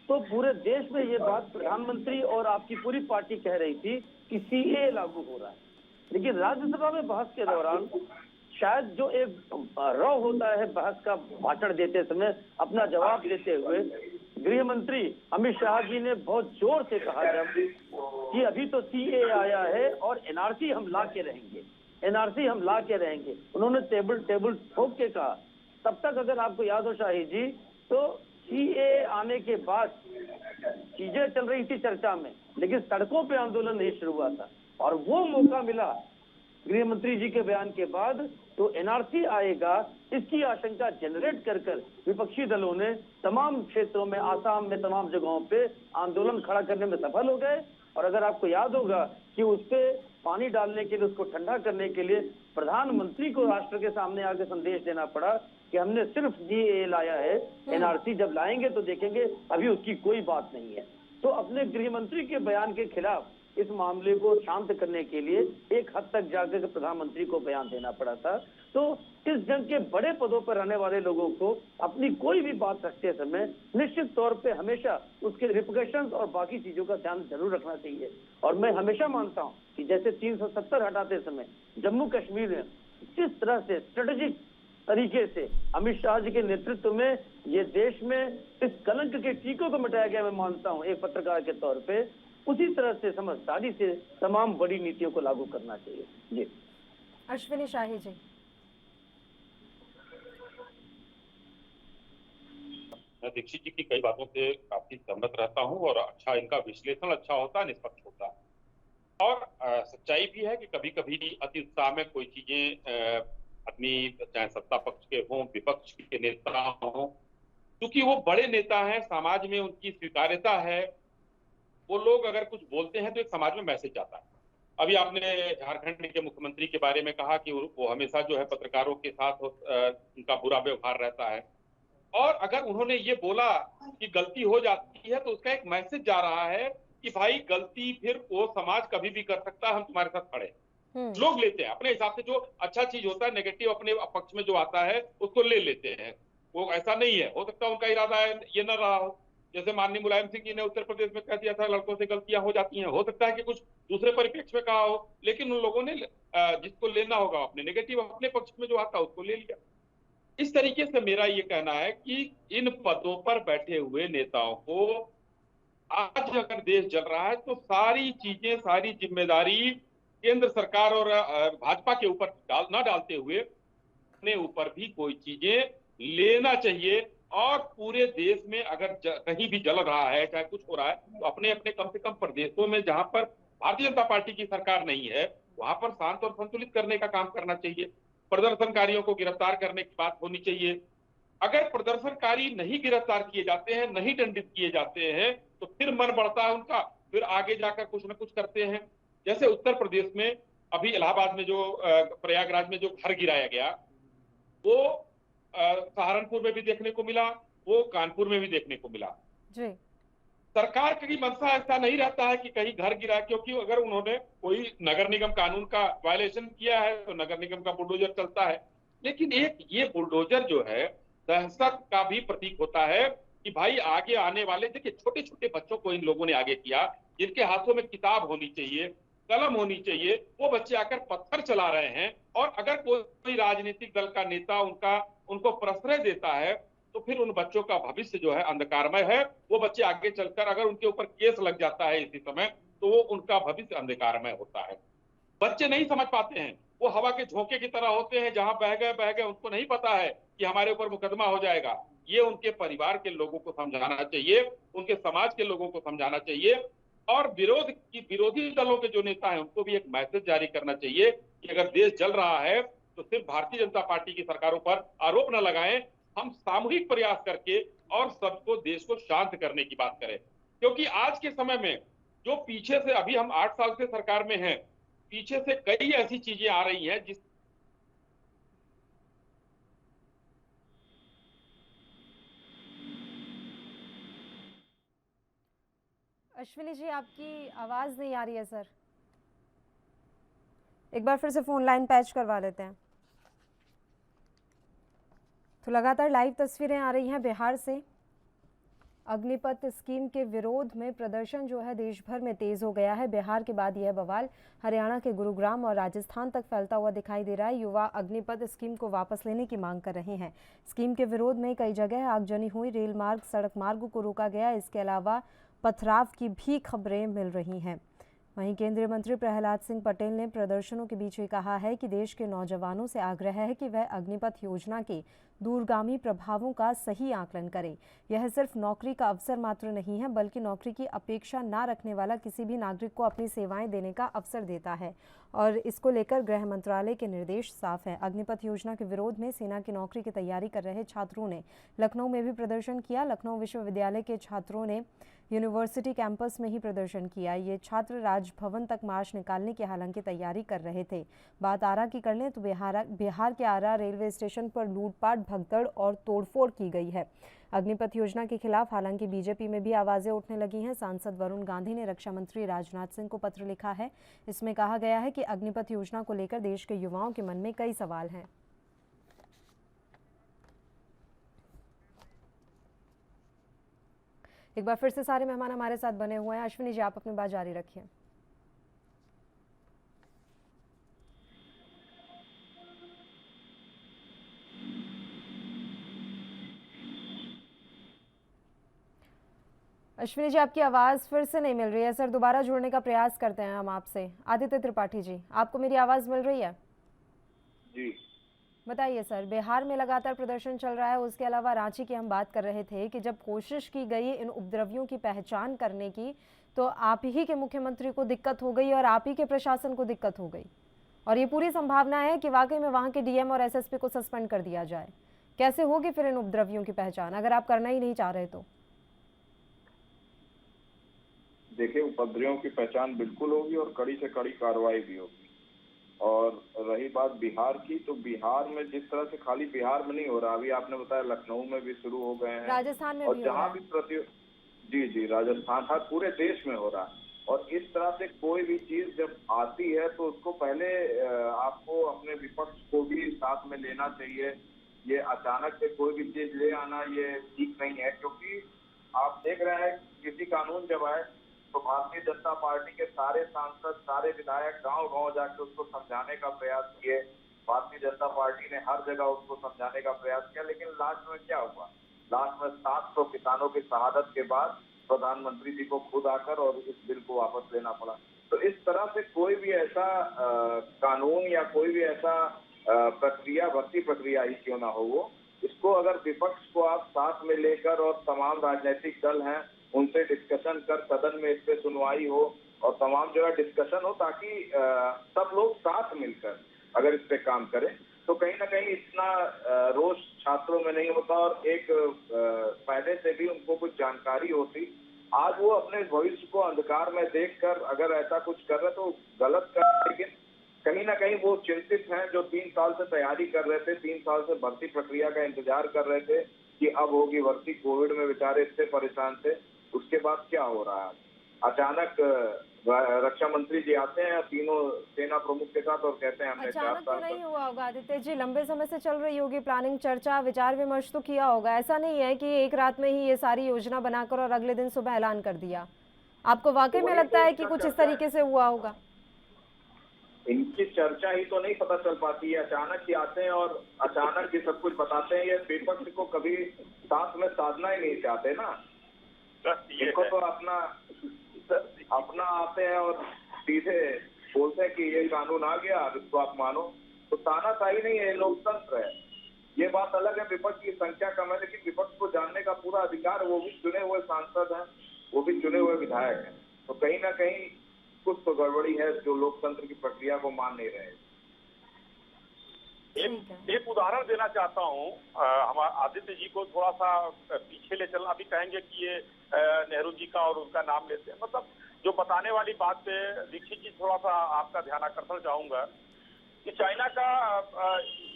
[SPEAKER 6] तो पूरे देश में ये बात प्रधानमंत्री और आपकी पूरी पार्टी कह रही थी कि CAA लागू हो रहा है। लेकिन राज्यसभा में बहस के दौरान शायद जो एक रॉ होता है बहस का भाषण देते समय, अपना जवाब देते हुए गृह मंत्री अमित शाह जी ने बहुत जोर से कहा जब कि अभी तो CAA आया है और NRC हम ला के रहेंगे, NRC हम ला के रहेंगे। उन्होंने टेबल ठोक के कहा। तब तक अगर आपको याद हो शाहिद जी, तो CAA आने के बाद चीजें चल रही थी चर्चा में, लेकिन सड़कों पे आंदोलन नहीं शुरू हुआ था। और वो मौका मिला गृह मंत्री जी के बयान के बाद, तो NRC आएगा इसकी आशंका जनरेट कर विपक्षी दलों ने तमाम क्षेत्रों में, आसाम में तमाम जगहों पे आंदोलन खड़ा करने में सफल हो गए। और अगर आपको याद होगा कि उस पे पानी डालने के लिए, उसको ठंडा करने के लिए प्रधानमंत्री को राष्ट्र के सामने आके संदेश देना पड़ा कि हमने सिर्फ CAA लाया है, NRC जब लाएंगे तो देखेंगे, अभी उसकी कोई बात नहीं है। तो अपने गृह मंत्री के बयान के खिलाफ इस मामले को शांत करने के लिए एक हद तक जाकर प्रधानमंत्री को बयान देना पड़ा था। तो इस जंग के बड़े पदों पर रहने वाले लोगों को अपनी कोई भी बात रखते समय निश्चित तौर पे हमेशा उसके रिपरकशंस और बाकी चीजों का ध्यान जरूर रखना चाहिए। और मैं हमेशा मानता हूं कि जैसे 370 हटाते समय जम्मू कश्मीर में जिस तरह से स्ट्रेटेजिक तरीके से अमित शाह जी के नेतृत्व में ये देश में इस कलंक के टीकों को मिटाया गया, मैं मानता हूं एक पत्रकार के तौर पे, उसी तरह से समझदारी से तमाम बड़ी नीतियों को लागू करना चाहिए। जी
[SPEAKER 1] अश्विनी शाही जी।
[SPEAKER 4] मैं दीक्षित जी की कई बातों से काफी सहमत रहता हूं और अच्छा, इनका विश्लेषण अच्छा होता है, निष्पक्ष होता है। और सच्चाई भी है कि कभी कभी अति उत्साह में कोई चीजें अपनी, चाहे सत्ता पक्ष के हों, विपक्ष के नेता हों, क्योंकि वो बड़े नेता हैं, समाज में उनकी स्वीकार्यता है, वो लोग अगर कुछ बोलते हैं तो एक समाज में मैसेज जाता है। अभी आपने झारखंड के मुख्यमंत्री के बारे में कहा कि वो हमेशा जो है पत्रकारों के साथ उनका बुरा व्यवहार रहता है, और अगर उन्होंने ये बोला कि गलती हो जाती है तो उसका एक मैसेज जा रहा है कि भाई गलती फिर वो समाज कभी भी कर सकता है, हम तुम्हारे साथ खड़े। लोग लेते हैं अपने हिसाब से, जो अच्छा चीज होता है, नेगेटिव अपने पक्ष में जो आता है उसको ले लेते हैं। वो ऐसा नहीं है, हो सकता है उनका इरादा है ये न रहा हो। जैसे माननीय मुलायम सिंह जी ने उत्तर प्रदेश में कह दिया था लड़कों से गलतियां हो जाती हैं, हो सकता है कि कुछ दूसरे परिप्रेक्ष्य में कहा हो, लेकिन उन लोगों ने जिसको लेना होगा अपने नेगेटिव अपने पक्ष में जो आता है उसको ले लिया। इस तरीके से मेरा ये कहना है कि इन पदों पर बैठे हुए नेताओं को आज अगर देश जल रहा है तो सारी चीजें, सारी जिम्मेदारी केंद्र सरकार और भाजपा के ऊपर डालते हुए अपने ऊपर भी कोई चीजें लेना चाहिए और पूरे देश में अगर कहीं भी जल रहा है, चाहे कुछ हो रहा है, तो अपने अपने कम से कम प्रदेशों में जहां पर भारतीय जनता पार्टी की सरकार नहीं है, वहां पर शांत और संतुलित करने का काम करना चाहिए। प्रदर्शनकारियों को गिरफ्तार करने की बात होनी चाहिए। अगर प्रदर्शनकारी नहीं गिरफ्तार किए जाते हैं, नहीं दंडित किए जाते हैं, तो फिर मन बढ़ता है उनका, फिर आगे जाकर कुछ न कुछ करते हैं। जैसे उत्तर प्रदेश में अभी इलाहाबाद में जो प्रयागराज में जो घर गिराया गया, वो सहारनपुर में भी देखने को मिला, वो कानपुर में भी देखने को मिला।
[SPEAKER 1] जी।
[SPEAKER 4] सरकार की मंशा ऐसा नहीं रहता है कि कहीं घर गिरा, क्योंकि अगर उन्होंने कोई नगर निगम कानून का वायलेशन किया है तो नगर निगम का बुलडोजर चलता है। लेकिन एक ये बुलडोजर जो है दहशत का भी प्रतीक होता है कि भाई आगे आने वाले, देखिए छोटे छोटे बच्चों को इन लोगों ने आगे किया, जिनके हाथों में किताब होनी चाहिए, कलम होनी चाहिए, वो बच्चे आकर पत्थर चला रहे हैं। और अगर कोई राजनीतिक दल का नेता उनको प्रश्रय देता है तो फिर उन बच्चों का भविष्य जो है अंधकारमय है। वो बच्चे आगे चलकर अगर उनके ऊपर केस लग जाता है इसी समय, तो वो उनका भविष्य अंधकारमय होता है। बच्चे नहीं समझ पाते हैं, वो हवा के झोंके की तरह होते हैं, जहां बह गए, उनको नहीं पता है कि हमारे ऊपर मुकदमा हो जाएगा। ये उनके परिवार के लोगों को समझाना चाहिए, उनके समाज के लोगों को समझाना चाहिए, और विरोधी दलों के जो नेता हैं उनको भी एक मैसेज जारी करना चाहिए कि अगर देश जल रहा है तो सिर्फ भारतीय जनता पार्टी की सरकारों पर आरोप न लगाएं, हम सामूहिक प्रयास करके और सबको, देश को शांत करने की बात करें। क्योंकि आज के समय में जो पीछे से, अभी हम 8 साल से सरकार में हैं, पीछे से कई ऐसी चीजें आ रही हैं जिस
[SPEAKER 1] अश्विनी जी, आपकी आवाज नहीं आ रही है सर, एक बार फिर से फोन लाइन पैच करवा लेते हैं। तो लगातार लाइव तस्वीरें आ रही हैं बिहार से। अग्निपथ स्कीम के विरोध में प्रदर्शन जो है देश भर में तेज हो गया है। बिहार के बाद यह बवाल हरियाणा के गुरुग्राम और राजस्थान तक फैलता हुआ दिखाई दे रहा है। युवा अग्निपथ स्कीम को वापस लेने की मांग कर रहे हैं। स्कीम के विरोध में कई जगह आगजनी हुई, रेल मार्ग, सड़क मार्ग को रोका गया। इसके अलावा पथराव की भी खबरें मिल रही हैं। वहीं केंद्रीय मंत्री प्रहलाद सिंह पटेल ने प्रदर्शनों के बीच कहा है कि देश के नौजवानों से आग्रह है कि वह अग्निपथ योजना के दूरगामी प्रभावों का सही आकलन करें। यह सिर्फ नौकरी का अवसर मात्र नहीं है, बल्कि नौकरी की अपेक्षा न रखने वाला किसी भी नागरिक को अपनी सेवाएं देने का अवसर देता है, और इसको लेकर गृह मंत्रालय के निर्देश साफ है। अग्निपथ योजना के विरोध में सेना की नौकरी की तैयारी कर रहे छात्रों ने लखनऊ में भी प्रदर्शन किया। लखनऊ विश्वविद्यालय के छात्रों ने यूनिवर्सिटी कैंपस में ही प्रदर्शन किया। ये छात्र राजभवन तक मार्च निकालने की हालांकि तैयारी कर रहे थे। बात आरा की कर लें तो बिहार के आरा रेलवे स्टेशन पर लूटपाट, भगदड़ और तोड़फोड़ की गई है। अग्निपथ योजना के खिलाफ हालांकि बीजेपी में भी आवाजें उठने लगी हैं। सांसद वरुण गांधी ने रक्षा मंत्री राजनाथ सिंह को पत्र लिखा है। इसमें कहा गया है कि अग्निपथ योजना को लेकर देश के युवाओं के मन में कई सवाल हैं। एक बार फिर से सारे मेहमान हमारे साथ बने हुए हैं। अश्विनी जी, आप अपनी बात जारी रखिए। अश्विनी जी, आपकी आवाज फिर से नहीं मिल रही है सर, दोबारा जुड़ने का प्रयास करते हैं हम आपसे। आदित्य त्रिपाठी जी, आपको मेरी आवाज मिल रही है?
[SPEAKER 5] जी
[SPEAKER 1] बताइए सर, बिहार में लगातार प्रदर्शन चल रहा है, उसके अलावा रांची की हम बात कर रहे थे कि जब कोशिश की गई इन उपद्रवियों की पहचान करने की, तो आप ही के मुख्यमंत्री को दिक्कत हो गई और आप ही के प्रशासन को दिक्कत हो गई, और ये पूरी संभावना है कि वाकई में वहां के डीएम और एसएसपी को सस्पेंड कर दिया जाए। कैसे होगी फिर इन उपद्रवियों की पहचान, अगर आप करना ही नहीं चाह रहे तो?
[SPEAKER 5] देखिए, उपद्रवियों की पहचान बिल्कुल होगी और कड़ी से कड़ी कार्रवाई भी होगी। और रही बात बिहार की, तो बिहार में जिस तरह से खाली बिहार में नहीं हो रहा, अभी आपने बताया लखनऊ में भी शुरू हो गए हैं,
[SPEAKER 1] राजस्थान में
[SPEAKER 5] और
[SPEAKER 1] भी
[SPEAKER 5] जहाँ भी जी राजस्थान, हर पूरे देश में हो रहा है। और इस तरह से कोई भी चीज जब आती है तो उसको पहले आपको अपने विपक्ष को भी साथ में लेना चाहिए। ये अचानक से कोई भी चीज ले आना ये ठीक नहीं है, क्योंकि आप देख रहे हैं किसी कानून जब आए तो भारतीय जनता पार्टी के सारे सांसद, सारे विधायक गांव-गांव जाकर उसको समझाने का प्रयास किए। भारतीय जनता पार्टी ने हर जगह उसको समझाने का प्रयास किया, लेकिन लास्ट में क्या हुआ? लास्ट में 700 किसानों की शहादत के बाद प्रधानमंत्री जी को खुद आकर और इस बिल को वापस लेना पड़ा। तो इस तरह से कोई भी ऐसा कानून या कोई भी ऐसा प्रक्रिया, भर्ती प्रक्रिया ही क्यों ना हो, वो इसको अगर विपक्ष को आप साथ में लेकर और तमाम राजनीतिक दल हैं उनसे डिस्कशन कर सदन में इस पे सुनवाई हो और तमाम जो है डिस्कशन हो, ताकि सब लोग साथ मिलकर अगर इस पे काम करें तो कहीं ना कहीं इतना रोष छात्रों में नहीं होता और एक पहले से भी उनको कुछ जानकारी होती। आज वो अपने भविष्य को अंधकार में देखकर अगर ऐसा कुछ कर रहे तो गलत कर, लेकिन कहीं ना कहीं वो चिंतित हैं जो 3 साल से तैयारी कर रहे थे, 3 साल से भर्ती प्रक्रिया का इंतजार कर रहे थे कि अब होगी भर्ती। कोविड में बेचारे इतने परेशान थे, उसके बाद क्या हो रहा है? अचानक रक्षा मंत्री जी आते हैं तीनों सेना प्रमुख के साथ और कहते हैं हमने 4
[SPEAKER 1] अचानक तो
[SPEAKER 5] साल
[SPEAKER 1] नहीं हुआ होगा आदित्य जी, लंबे समय से चल रही होगी प्लानिंग, चर्चा विचार विमर्श तो किया होगा। ऐसा नहीं है कि एक रात में ही ये सारी योजना बनाकर और अगले दिन सुबह ऐलान कर दिया। आपको वाकई में लगता है कि कुछ इस तरीके से हुआ होगा?
[SPEAKER 5] इनकी चर्चा ही तो नहीं पता चल पाती है, अचानक ही आते हैं और अचानक ही सब कुछ बताते हैं। ये विपक्ष को कभी साथ में साधना ही नहीं चाहते ना, इनको तो अपना आते हैं और सीधे बोलते हैं कि ये कानून आ गया अब इसको आप मानो। तो तानाशाही नहीं है, लोकतंत्र है। ये बात अलग है विपक्ष की संख्या कम है, लेकिन विपक्ष को जानने का पूरा अधिकार, वो भी चुने हुए सांसद हैं, वो भी चुने हुए विधायक हैं। तो कहीं ना कहीं कुछ तो गड़बड़ी है जो लोकतंत्र की प्रक्रिया को मान नहीं रहे।
[SPEAKER 3] एक उदाहरण देना चाहता हूँ, हमारे आदित्य जी को थोड़ा सा पीछे ले चलना। अभी कहेंगे कि ये नेहरू जी का और उनका नाम लेते हैं, मतलब जो बताने वाली बात पे दीक्षित जी थोड़ा सा आपका ध्यान आकर्षण चाहूंगा कि चाइना का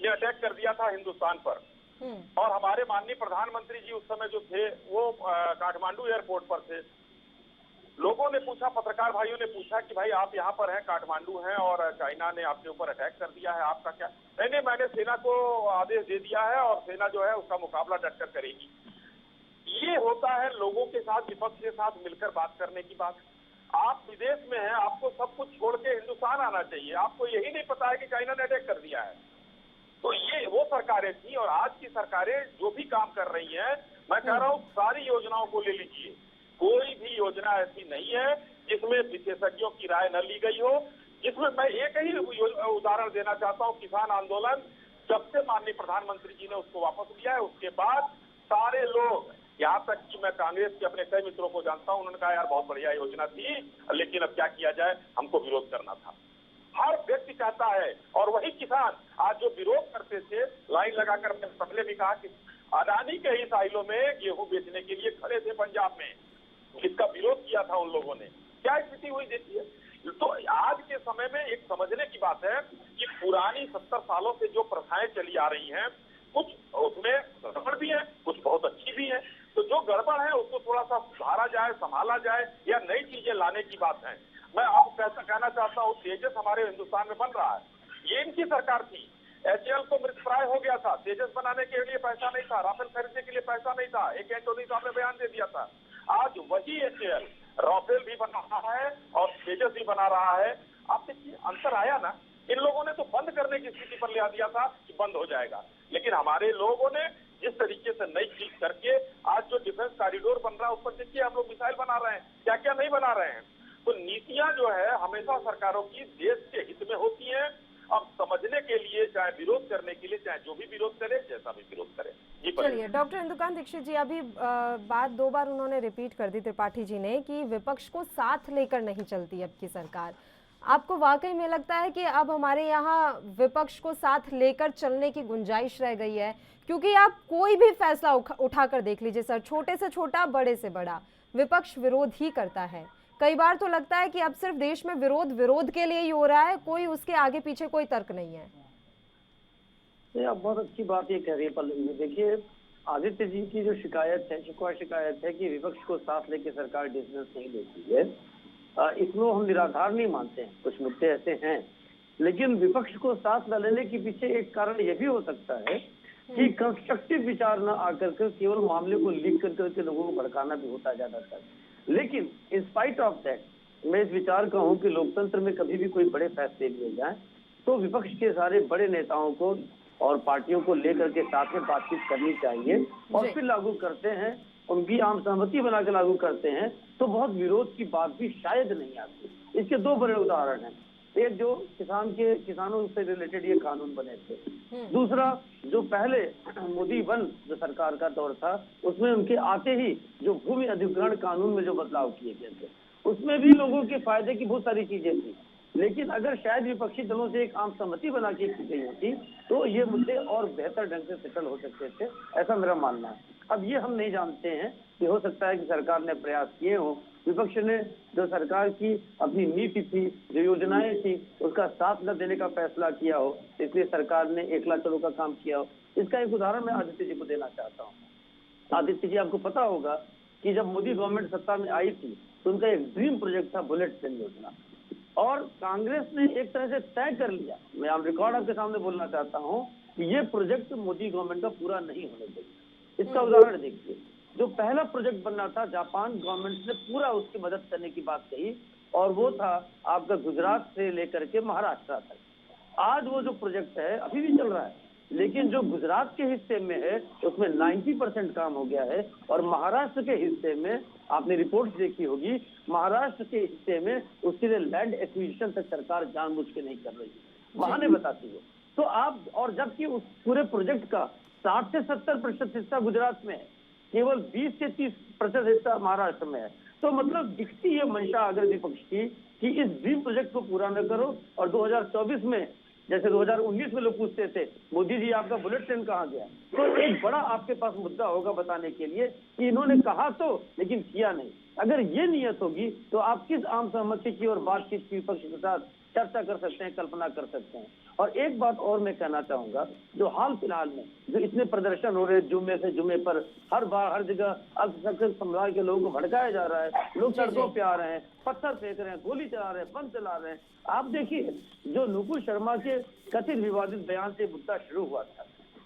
[SPEAKER 3] ने अटैक कर दिया था हिंदुस्तान पर और हमारे माननीय प्रधानमंत्री जी उस समय जो थे वो काठमांडू एयरपोर्ट पर थे। लोगों ने पूछा, पत्रकार भाइयों ने पूछा कि भाई आप यहाँ पर हैं, काठमांडू हैं और चाइना ने आपके ऊपर अटैक कर दिया है, आपका क्या? नहीं, मैंने सेना को आदेश दे दिया है और सेना जो है उसका मुकाबला डटकर करेगी। ये होता है लोगों के साथ, विपक्ष के साथ मिलकर बात करने की बात। आप विदेश में हैं, आपको सब कुछ छोड़ के हिंदुस्तान आना चाहिए, आपको यही नहीं पता है कि चाइना ने अटैक कर दिया है। तो ये वो सरकारें थी और आज की सरकारें जो भी काम कर रही हैं, मैं कह रहा हूँ सारी योजनाओं को ले लीजिए, कोई भी योजना ऐसी नहीं है जिसमें विशेषज्ञों की राय न ली गई हो। जिसमें मैं एक ही उदाहरण देना चाहता हूँ, किसान आंदोलन जब से माननीय प्रधानमंत्री जी ने उसको वापस लिया है उसके बाद सारे लोग, यहाँ तक कि मैं कांग्रेस के अपने कई मित्रों को जानता हूँ, उन्होंने कहा यार बहुत बढ़िया योजना थी लेकिन अब क्या किया जाए, हमको विरोध करना था। हर व्यक्ति कहता है और वही किसान आज जो विरोध करते थे लाइन लगाकर, पहले भी कहा कि अडानी के ही साइलों में गेहूं बेचने के लिए खड़े थे पंजाब में, इसका विरोध किया था उन लोगों ने। क्या स्थिति हुई देखिए। तो आज के समय में एक समझने की बात है कि पुरानी 70 सालों से जो प्रथाएं चली आ रही हैं, कुछ उसमें गड़बड़ भी है, कुछ बहुत अच्छी भी है। तो जो गड़बड़ है उसको थोड़ा सा सुधारा जाए, संभाला जाए या नई चीजें लाने की बात है। मैं आपको कहना चाहता हूँ, तेजस हमारे हिंदुस्तान में बन रहा है, ये इनकी सरकार थी। HAL को मृतप्राय हो गया था, तेजस बनाने के लिए पैसा नहीं था, राफेल खरीदने के लिए पैसा नहीं था, एक एंटोनी साहब ने बयान दे दिया था। आज वही HAL राफेल भी बना रहा है और तेजस भी बना रहा है। आप देखिए अंतर आया ना। इन लोगों ने तो बंद करने की स्थिति पर ले दिया था कि बंद हो जाएगा, लेकिन हमारे लोगों ने जिस तरीके से नई चीज करके आज जो डिफेंस कॉरिडोर बन रहा है उस पर देखिए हम लोग मिसाइल बना रहे हैं, क्या क्या नहीं बना रहे हैं। तो नीतियां जो है हमेशा सरकारों की देश के हित में होती हैं। अब समझने के लिए, चाहे विरोध करने के लिए, चाहे जो भी विरोध करे, जैसा भी विरोध करे। जी
[SPEAKER 1] चलिए डॉक्टर इंदुकांत दीक्षित जी, अभी बात 2 बार उन्होंने रिपीट कर दी त्रिपाठी जी ने कि विपक्ष को साथ लेकर नहीं चलती अब की सरकार। आपको वाकई में लगता है कि अब हमारे यहाँ विपक्ष को साथ लेकर चलने की गुंजाइश रह गई है? क्योंकि आप कोई भी फैसला उठाकर देख लीजिए सर, छोटे से छोटा, बड़े से बड़ा, विपक्ष विरोध ही करता है। कई बार तो लगता है कि अब सिर्फ देश में विरोध के लिए ही हो रहा है, कोई उसके आगे पीछे कोई तर्क नहीं है।
[SPEAKER 6] आप बहुत अच्छी बात ये कह रही है पल्लवी। देखिए आदित्य जी की जो शिकायत है कि विपक्ष को साथ लेके सरकार डिसीजन नहीं लेती है, इसमें हम निराधार नहीं मानते हैं। कुछ मुद्दे ऐसे हैं, लेकिन विपक्ष को साथ न लेने के पीछे एक कारण यह भी हो सकता है कि कंस्ट्रक्टिव विचार न आकर कर केवल मामले को लीक कर करके लोगों को भड़काना भी होता है ज्यादातर। लेकिन इन स्पाइट ऑफ दैट मैं इस विचार का हूं कि लोकतंत्र में कभी भी कोई बड़े फैसले लिए जाएं तो विपक्ष के सारे बड़े नेताओं को और पार्टियों को लेकर के साथ में बातचीत करनी चाहिए और फिर लागू करते हैं, उनकी आम सहमति बनाकर लागू करते हैं तो बहुत विरोध की बात भी शायद नहीं आती। इसके 2 बड़े उदाहरण हैं। एक जो किसानों से रिलेटेड ये कानून बने थे, दूसरा जो पहले मोदी 1 जो सरकार का दौर था उसमें उनके आते ही जो भूमि अधिग्रहण कानून में जो बदलाव किए गए थे उसमें भी लोगों के फायदे की बहुत सारी चीजें थी। लेकिन अगर शायद विपक्षी दलों से एक आम सहमति बना के की गई होती तो ये मुद्दे और बेहतर ढंग से सेटल हो सकते थे, ऐसा मेरा मानना है। अब ये हम नहीं जानते हैं कि हो सकता है कि सरकार ने प्रयास किए हो, विपक्ष ने जो सरकार की अपनी नीति थी, जो योजनाएं थी, उसका साथ न देने का फैसला किया हो, इसलिए सरकार ने एकला चलो का काम किया हो। इसका एक उदाहरण मैं आदित्य जी को देना चाहता हूँ। आदित्य जी, आपको पता होगा कि जब मोदी गवर्नमेंट सत्ता में आई थी तो उनका एक ड्रीम प्रोजेक्ट था बुलेट ट्रेन योजना, और कांग्रेस ने एक तरह से तय कर लिया, मैं आप रिकॉर्ड आपके सामने बोलना चाहता हूँ कि ये प्रोजेक्ट मोदी गवर्नमेंट का पूरा नहीं होने देगा। इसका उदाहरण देखिए, जो पहला प्रोजेक्ट बनना था जापान गवर्नमेंट ने पूरा उसकी मदद करने की बात कही, और वो था आपका गुजरात से लेकर के महाराष्ट्र तक। आज वो जो प्रोजेक्ट है अभी भी चल रहा है, लेकिन जो गुजरात के हिस्से में है उसमें 90% काम हो गया है, और महाराष्ट्र के हिस्से में आपने रिपोर्ट देखी होगी, महाराष्ट्र के हिस्से में उसके लिए लैंड एक्विजिशन तक सरकार जानबूझ के नहीं कर रही है, बहाने बताती है। तो आप, और जबकि उस पूरे प्रोजेक्ट का 60 से 70% हिस्सा गुजरात में है, केवल 20 से 30% हिस्सा महाराष्ट्र में है। तो मतलब दिखती है मंशा अगर विपक्ष की कि इस ड्रीम प्रोजेक्ट को पूरा न करो, और 2024 में जैसे 2019 में लोग पूछते थे मोदी जी आपका बुलेट ट्रेन कहाँ गया, तो एक बड़ा आपके पास मुद्दा होगा बताने के लिए कि इन्होंने कहा तो लेकिन किया नहीं। अगर ये नियत होगी तो आप किस आम सहमति की और बातचीत की विपक्ष के साथ चर्चा कर सकते हैं, कल्पना कर सकते हैं। और एक बात और मैं कहना चाहूंगा, जो हाल फिलहाल में जो इतने प्रदर्शन हो रहे हैं जुम्मे से जुम्मे पर, हर बार हर जगह अल्पसंख्यक समुदाय के लोगों को भड़काया जा रहा है, लोग सड़कों पे आ रहे हैं, पत्थर फेंक रहे हैं, गोली चला रहे हैं, बम चला रहे हैं। आप देखिए, जो नुपुर शर्मा के कथित विवादित बयान से मुद्दा शुरू हुआ था,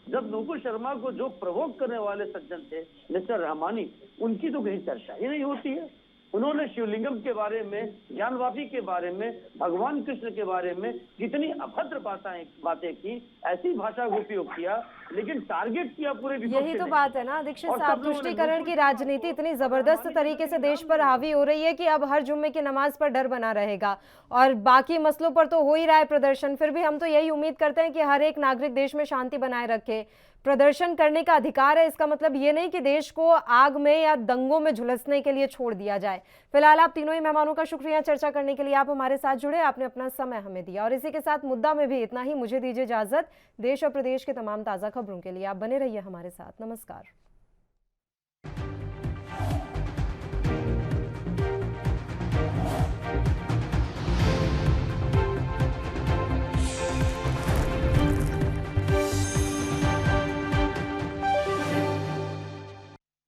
[SPEAKER 6] जब नुपुर शर्मा को जो प्रवोक करने वाले सज्जन थे मिस्टर रहमानी, उनकी तो कहीं चर्चा ही नहीं होती है। उन्होंने शिवलिंगम के बारे में, ज्ञानवापी के बारे में, भगवान कृष्ण के बारे में कितनी अभद्र बातें की, ऐसी भाषा का उपयोग किया, लेकिन टारगेट किया पूरे विपक्ष
[SPEAKER 1] यही तो
[SPEAKER 6] ने।
[SPEAKER 1] बात है ना दीक्षित
[SPEAKER 6] और
[SPEAKER 1] साहब,
[SPEAKER 6] सब लोगों ने
[SPEAKER 1] तुष्टीकरण की राजनीति इतनी जबरदस्त तरीके से देश पर हावी हो रही है कि अब हर जुम्मे की नमाज पर डर बना रहेगा, और बाकी मसलों पर तो हो ही रहा है प्रदर्शन। फिर भी हम तो यही उम्मीद करते हैं कि हर एक नागरिक देश में शांति बनाए रखे। प्रदर्शन करने का अधिकार है, इसका मतलब ये नहीं कि देश को आग में या दंगों में झुलसने के लिए छोड़ दिया जाए। फिलहाल आप तीनों ही मेहमानों का शुक्रिया चर्चा करने के लिए, आप हमारे साथ जुड़े, आपने अपना समय हमें दिया। और इसी के साथ मुद्दा में भी इतना ही। मुझे दीजिए इजाजत। देश और प्रदेश के तमाम ताज़ा खबरों के लिए आप बने रहिए हमारे साथ। नमस्कार।